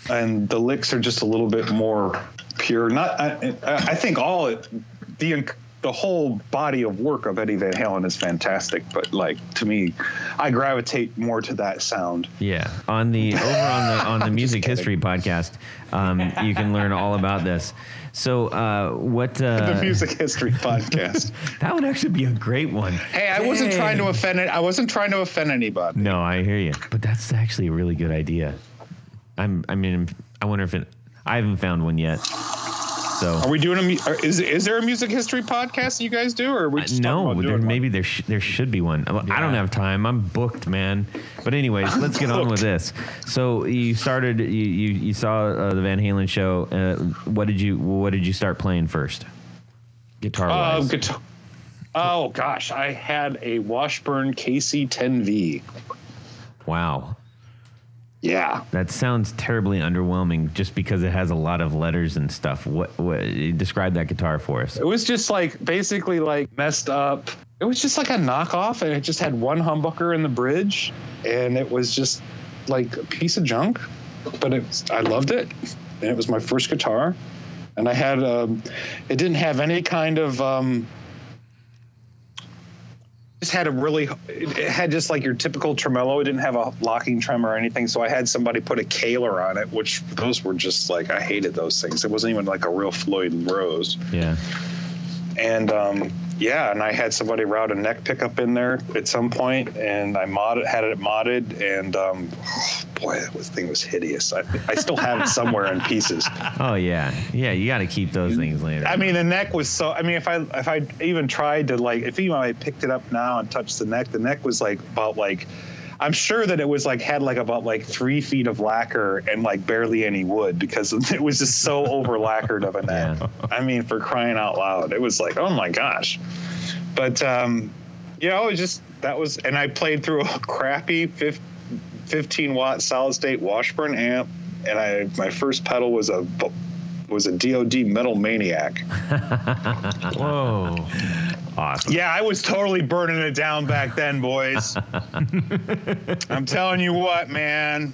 and the licks are just a little bit more pure. I think the whole body of work of Eddie Van Halen is fantastic, but like to me, I gravitate more to that sound. Yeah, on the Music History podcast, you can learn all about this. So what the Music History podcast? That would actually be a great one. Hey, I wasn't trying to offend it. I wasn't trying to offend anybody. No, I hear you, but that's actually a really good idea. I wonder if I haven't found one yet. So are we doing is there a music history podcast you guys do, or are we just no? Maybe there should be one. Yeah. I don't have time. I'm booked, man. But anyways, let's get on with this. So you started. You saw the Van Halen show. What did you start playing first? Guitar wise. Guitar. Oh gosh, I had a Washburn KC10V. Wow. Yeah. That sounds terribly underwhelming just because it has a lot of letters and stuff. What describe that guitar for us? It was just like basically like messed up. It was just like a knockoff, and it just had one humbucker in the bridge, and it was just like a piece of junk. But I loved it, and it was my first guitar. And I had it didn't have any kind of it had just like your typical tremolo. It didn't have a locking trem or anything. So I had somebody put a Kaler on it, which those were just like, I hated those things. It wasn't even like a real Floyd Rose. Yeah. And and I had somebody route a neck pickup in there at some point, and I had it modded, and boy, that thing was hideous. I still have it somewhere in pieces. Oh yeah, you got to keep those things later. I mean, the neck was so. I mean, if I even tried to like, if even I picked it up now and touched the neck was like about like. I'm sure that it was like had like about like 3 feet of lacquer and like barely any wood, because it was just so over lacquered of a neck. Yeah. I mean, for crying out loud, it was like, oh my gosh. But it was just and I played through a crappy 15 watt solid state Washburn amp, and my first pedal was a DOD Metal Maniac. Whoa. Awesome. Yeah, I was totally burning it down back then, boys. I'm telling you what, man.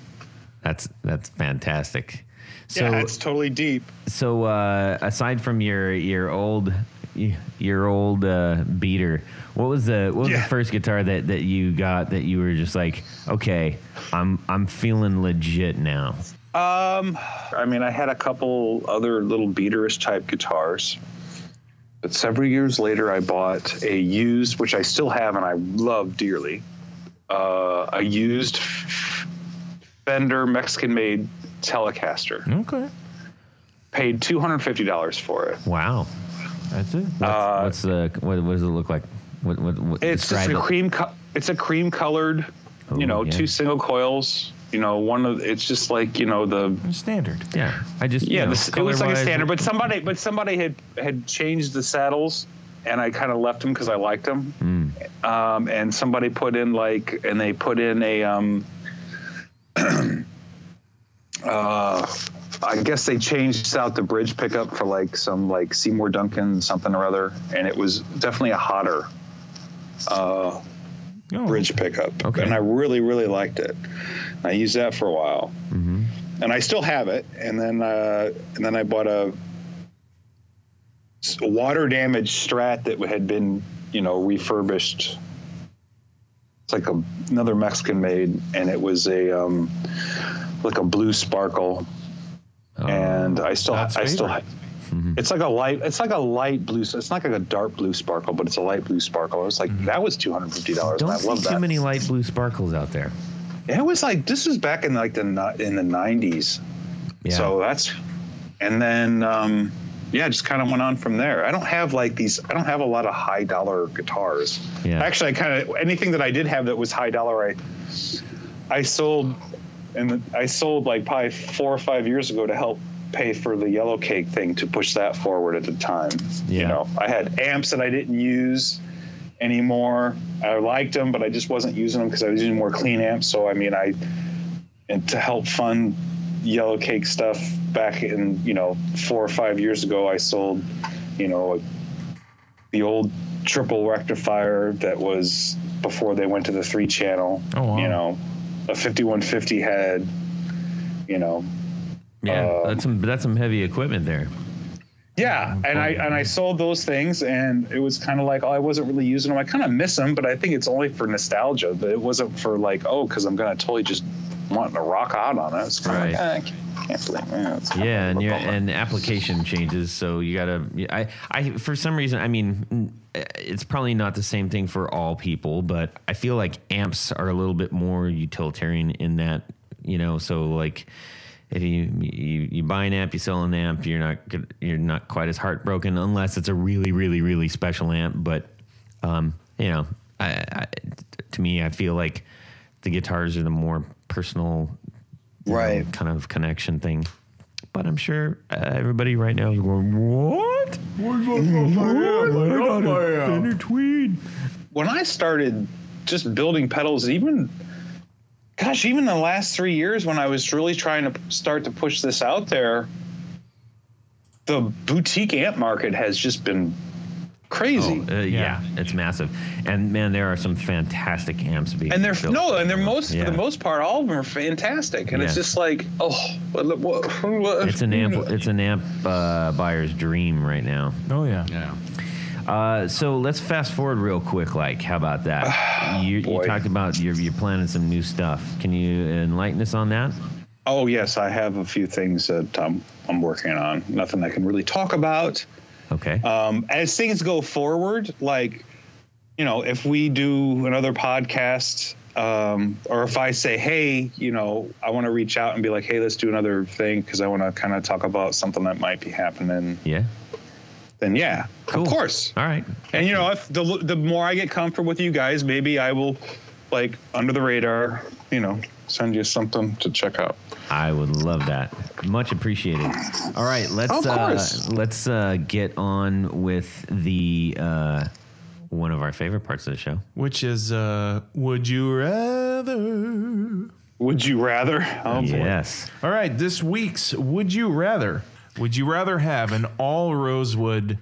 That's fantastic. So, yeah, it's totally deep. So aside from your old beater, what was the first guitar that you got that you were just like, okay, I'm feeling legit now? I mean, I had a couple other little beaterish type guitars. But several years later, I bought a used, which I still have and I love dearly, a used Fender Mexican-made Telecaster. Okay. Paid $250 for it. Wow. That's it. What does it look like? What it's just it's a cream colored, two single coils. It's just like, the standard. Yeah. It was like a standard, but somebody had changed the saddles, and I kind of left them because I liked them. And somebody put in they put in a, I guess they changed out the bridge pickup for like some like Seymour Duncan something or other. And it was definitely a hotter, bridge pickup. Okay. And I really, really liked it. I used that for a while, and I still have it. And then I bought a water damaged Strat that had been, refurbished. It's like another Mexican made, and it was like a blue sparkle. And I still have. It's like a light blue. It's not like a dark blue sparkle, but it's a light blue sparkle. It was like that was $250. Don't I love see that. too many light blue sparkles out there. It was like, this was back in like in the 90s. Yeah. So and then just kind of went on from there. I don't have a lot of high dollar guitars. Yeah. Actually, anything that I did have that was high dollar, I sold like probably 4 or 5 years ago to help pay for the Yellowcake thing, to push that forward at the time. Yeah. I had amps that I didn't use anymore. I liked them, but I just wasn't using them because I was using more clean amps. So and to help fund Yellowcake stuff back in 4 or 5 years ago, I sold the old triple rectifier that was before they went to the 3-channel. Oh, wow. A 5150 had Yeah, that's some heavy equipment there. Yeah, and I sold those things, and it was kind of like, I wasn't really using them. I kind of miss them, but I think it's only for nostalgia. But it wasn't for like, because I'm gonna totally just wanting to rock out on it. It's kind of like, I can't believe that. Yeah, and application changes, so you gotta. I for some reason, I mean, it's probably not the same thing for all people, but I feel like amps are a little bit more utilitarian in that, so like. If you buy an amp, you sell an amp, you're not quite as heartbroken unless it's a really, really, really special amp. But to me, I feel like the guitars are the more personal, kind of connection thing. But I'm sure everybody right now is going, "What? Thinner tweed." When I started just building pedals, even the last 3 years when I was really trying to start to push this out there, the boutique amp market has just been crazy. Yeah, it's massive. And man, there are some fantastic amps being and they're built. for the most part, all of them are fantastic. And it's just like, it's an amp buyer's dream right now. Oh yeah. So let's fast forward real quick. Like, how about that? You talked about you're planning some new stuff. Can you enlighten us on that? Oh yes, I have a few things that I'm working on. Nothing I can really talk about. Okay. As things go forward, like, if we do another podcast, or if I say, hey, I want to reach out and be like, hey, let's do another thing because I want to kind of talk about something that might be happening. Yeah. Then yeah, cool. Of course. All right. And if the more I get comfortable with you guys, maybe I will, like, under the radar, send you something to check out. I would love that. Much appreciated. All right, let's get on with the one of our favorite parts of the show, which is would you rather? Would you rather? Oh, yes. Boy. All right, this week's would you rather? Would you rather have an all rosewood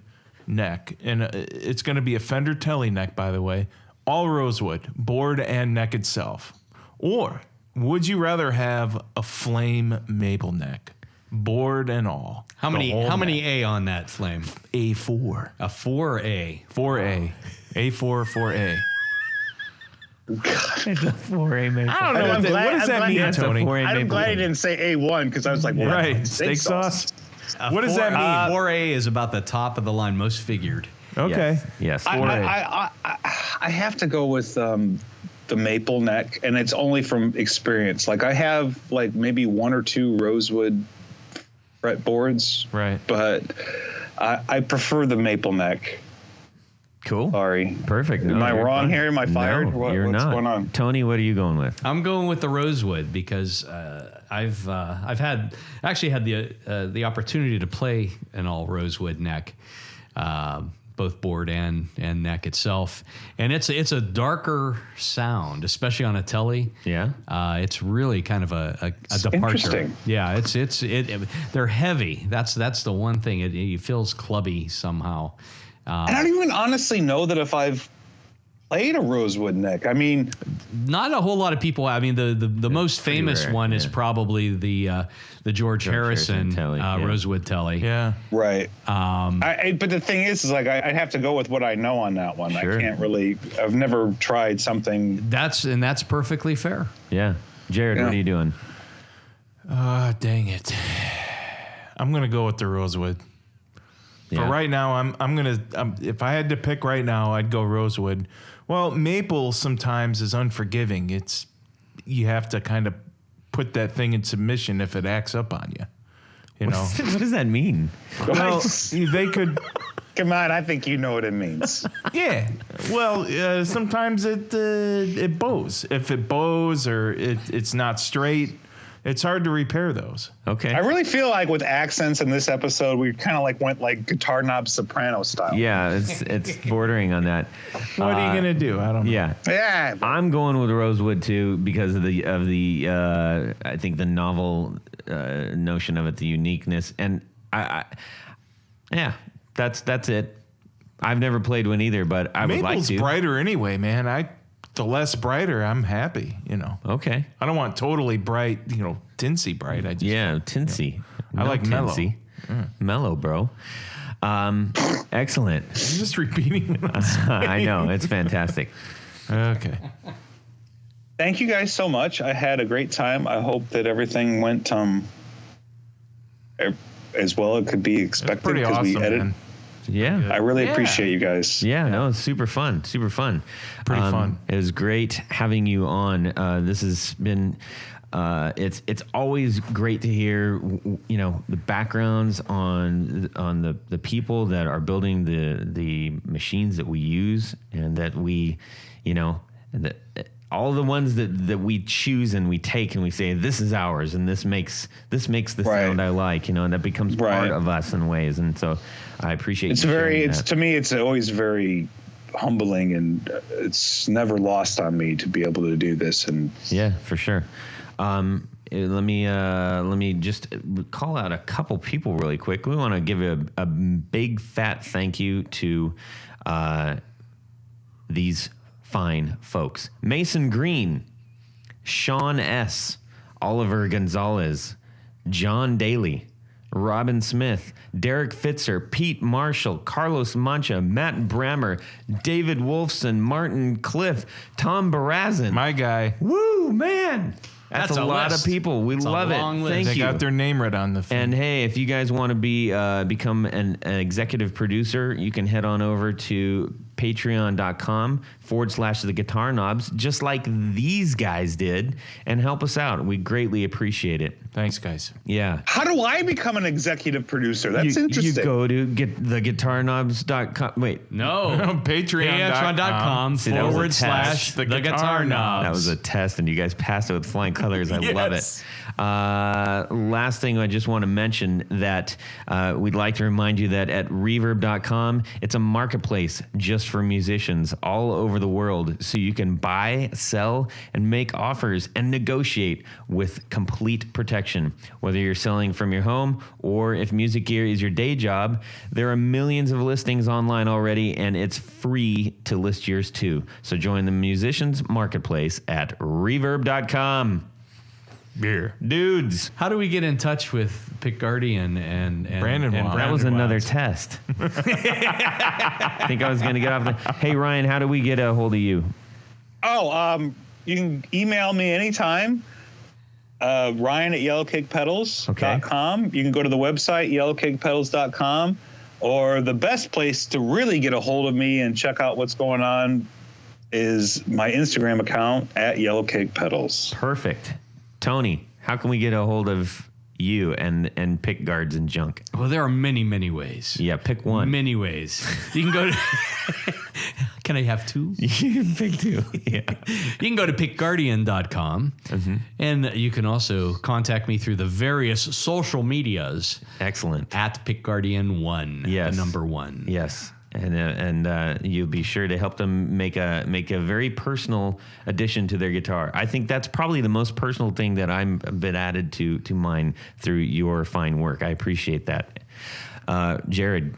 neck? And it's going to be a Fender Tele neck, by the way. All rosewood, board and neck itself. Or would you rather have a flame maple neck, board and all? How many A on that flame? A4. A 4A. 4A. A4, 4A. It's a 4A maple. I don't know what does that mean, Tony? I'm glad he didn't say A1 because I was like, right, steak sauce. What does that mean? 4A is about the top of the line, most figured. Okay. Yes. 4A. I have to go with the maple neck, and it's only from experience. Like, I have like maybe one or two rosewood fretboards, right? But I prefer the maple neck. Cool. Sorry. Perfect. Am I wrong here? Am I fired? No, you're what's not. going on? Tony, what are you going with? I'm going with the rosewood because I've had the opportunity to play an all rosewood neck, both board and neck itself, and it's a darker sound, especially on a Tele. Yeah. It's really kind of a departure. Interesting. Yeah. They're heavy. That's the one thing. It feels clubby somehow. I don't even honestly know that if I've played a rosewood neck. I mean, not a whole lot of people. I mean, the most famous rare, one is probably the George Harrison Tele, rosewood Tele. Yeah. Right. But the thing is like I'd have to go with what I know on that one. Sure. I can't really. I've never tried something. That's perfectly fair. Yeah. Jared, what are you doing? Dang it. I'm gonna go with the rosewood. Yeah. For right now, I'm gonna. If I had to pick right now, I'd go rosewood. Well, maple sometimes is unforgiving. You have to kind of put that thing in submission if it acts up on you. You know. What does that mean? Well, they could. Come on, I think you know what it means. Yeah. Well, sometimes it bows. If it bows or it's not straight, it's hard to repair those. Okay. I really feel like with accents in this episode, we kind of like went like guitar knob soprano style. Yeah, it's bordering on that. What are you gonna do? I don't know. Yeah. Yeah. I'm going with rosewood too because of the I think the novel notion of it, the uniqueness, and that's it. I've never played one either, but I would like to. Maple's brighter anyway, man. the less brighter, I'm happy, you know. Okay. I don't want totally bright, you know, tinsy bright. I just tinsy. I like mellow. tinsy. Mellow, bro. Excellent. I'm just repeating what I'm saying. I know. It's fantastic. Okay. Thank you guys so much. I had a great time. I hope that everything went as well as it could be expected. Pretty because awesome, we edit. man. Yeah. I really appreciate you guys. Yeah, no, it's super fun. Super fun. Pretty fun. It was great having you on. This has been it's always great to hear, you know, the backgrounds on the people that are building the machines that we use, and that we, you know, that all the ones that we choose and we take and we say, this is ours and this makes the sound I like, you know, and that becomes part of us in ways. And so I appreciate to me, it's always very humbling, and it's never lost on me to be able to do this. And yeah, for sure. Let me just call out a couple people really quick. We want to give a big fat thank you to these fine folks: Mason Green, Sean S., Oliver Gonzalez, John Daly, Robin Smith, Derek Fitzer, Pete Marshall, Carlos Mancha, Matt Brammer, David Wolfson, Martin Cliff, Tom Barazin. My guy. Woo, man. That's a lot of people. We love it. Thank you. They got their name right on the thing. And hey, if you guys want to become an executive producer, you can head on over to patreon.com/the Guitar Knobs, just like these guys did, and help us out. We greatly appreciate it. Thanks, guys. Yeah. how do I become an executive producer? That's interesting. You go to theguitarknobs.com. Wait. No. Patreon.com. See, that was a test. /the Guitar Knobs. That was a test, and you guys passed it with flying colors. I love it. Last thing I just want to mention that we'd like to remind you that at reverb.com, it's a marketplace just for musicians all over the world. So you can buy, sell, and make offers and negotiate with complete protection. Whether you're selling from your home or if music gear is your day job, there are millions of listings online already, and it's free to list yours too. So join the musicians marketplace at reverb.com. Beer. Dudes. How do we get in touch with Pick Guardian and Brandon Wild? That was Brandon another Wild. test. I think I was going to get off the... Hey, Ryan, how do we get a hold of you? You can email me anytime. Ryan at yellowcakepedals.com. You can go to the website, yellowcakepedals.com, or the best place to really get a hold of me and check out what's going on is my Instagram account at yellowcakepedals. Perfect. Tony, how can we get a hold of you and pick guards and junk? Well, there are many, many ways. Yeah, pick one. Many ways. You can go to... Can I have two? You can pick two. Yeah. You can go to pickguardian.com, and you can also contact me through the various social medias. Excellent. At pickguardian1. Yes. The number 1. Yes. And you'll be sure to help them make a very personal addition to their guitar. I think that's probably the most personal thing that I've been added to mine through your fine work. I appreciate that. Jared.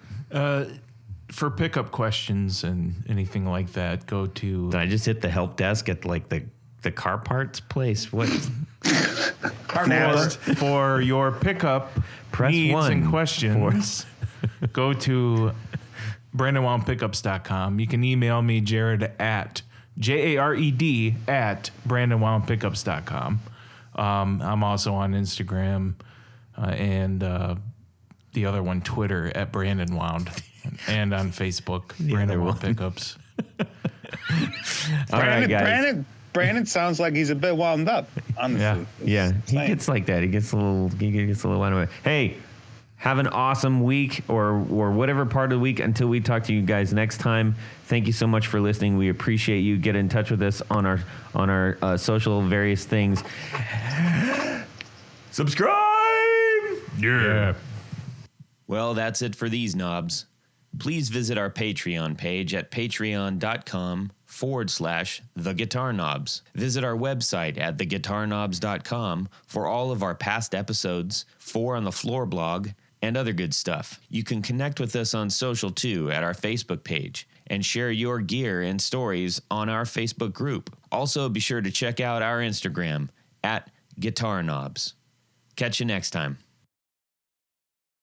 For pickup questions and anything like that, go to... Did I just hit the help desk at like the car parts place? What? For your pickup Press needs 1 and questions, go to BrandonWoundPickups.com. You can email me, Jared, at JARED at BrandonWoundPickups.com. I'm also on Instagram and the other one, Twitter, at Brandon Wound, and on Facebook, Brandon Wound Pickups. All right, guys. Brandon sounds like he's a bit wound up, honestly. Yeah. He gets like that. He gets a little wound up. Hey, have an awesome week or whatever part of the week until we talk to you guys next time. Thank you so much for listening. We appreciate you. Get in touch with us on our social various things. Subscribe. Yeah. Well, that's it for these knobs. Please visit our Patreon page at patreon.com/The Guitar Knobs. Visit our website at theguitarknobs.com for all of our past episodes, 4 on the Floor blog, and other good stuff. You can connect with us on social too at our Facebook page. and share your gear and stories on our Facebook group. Also, be sure to check out our Instagram at Guitar Knobs. Catch you next time.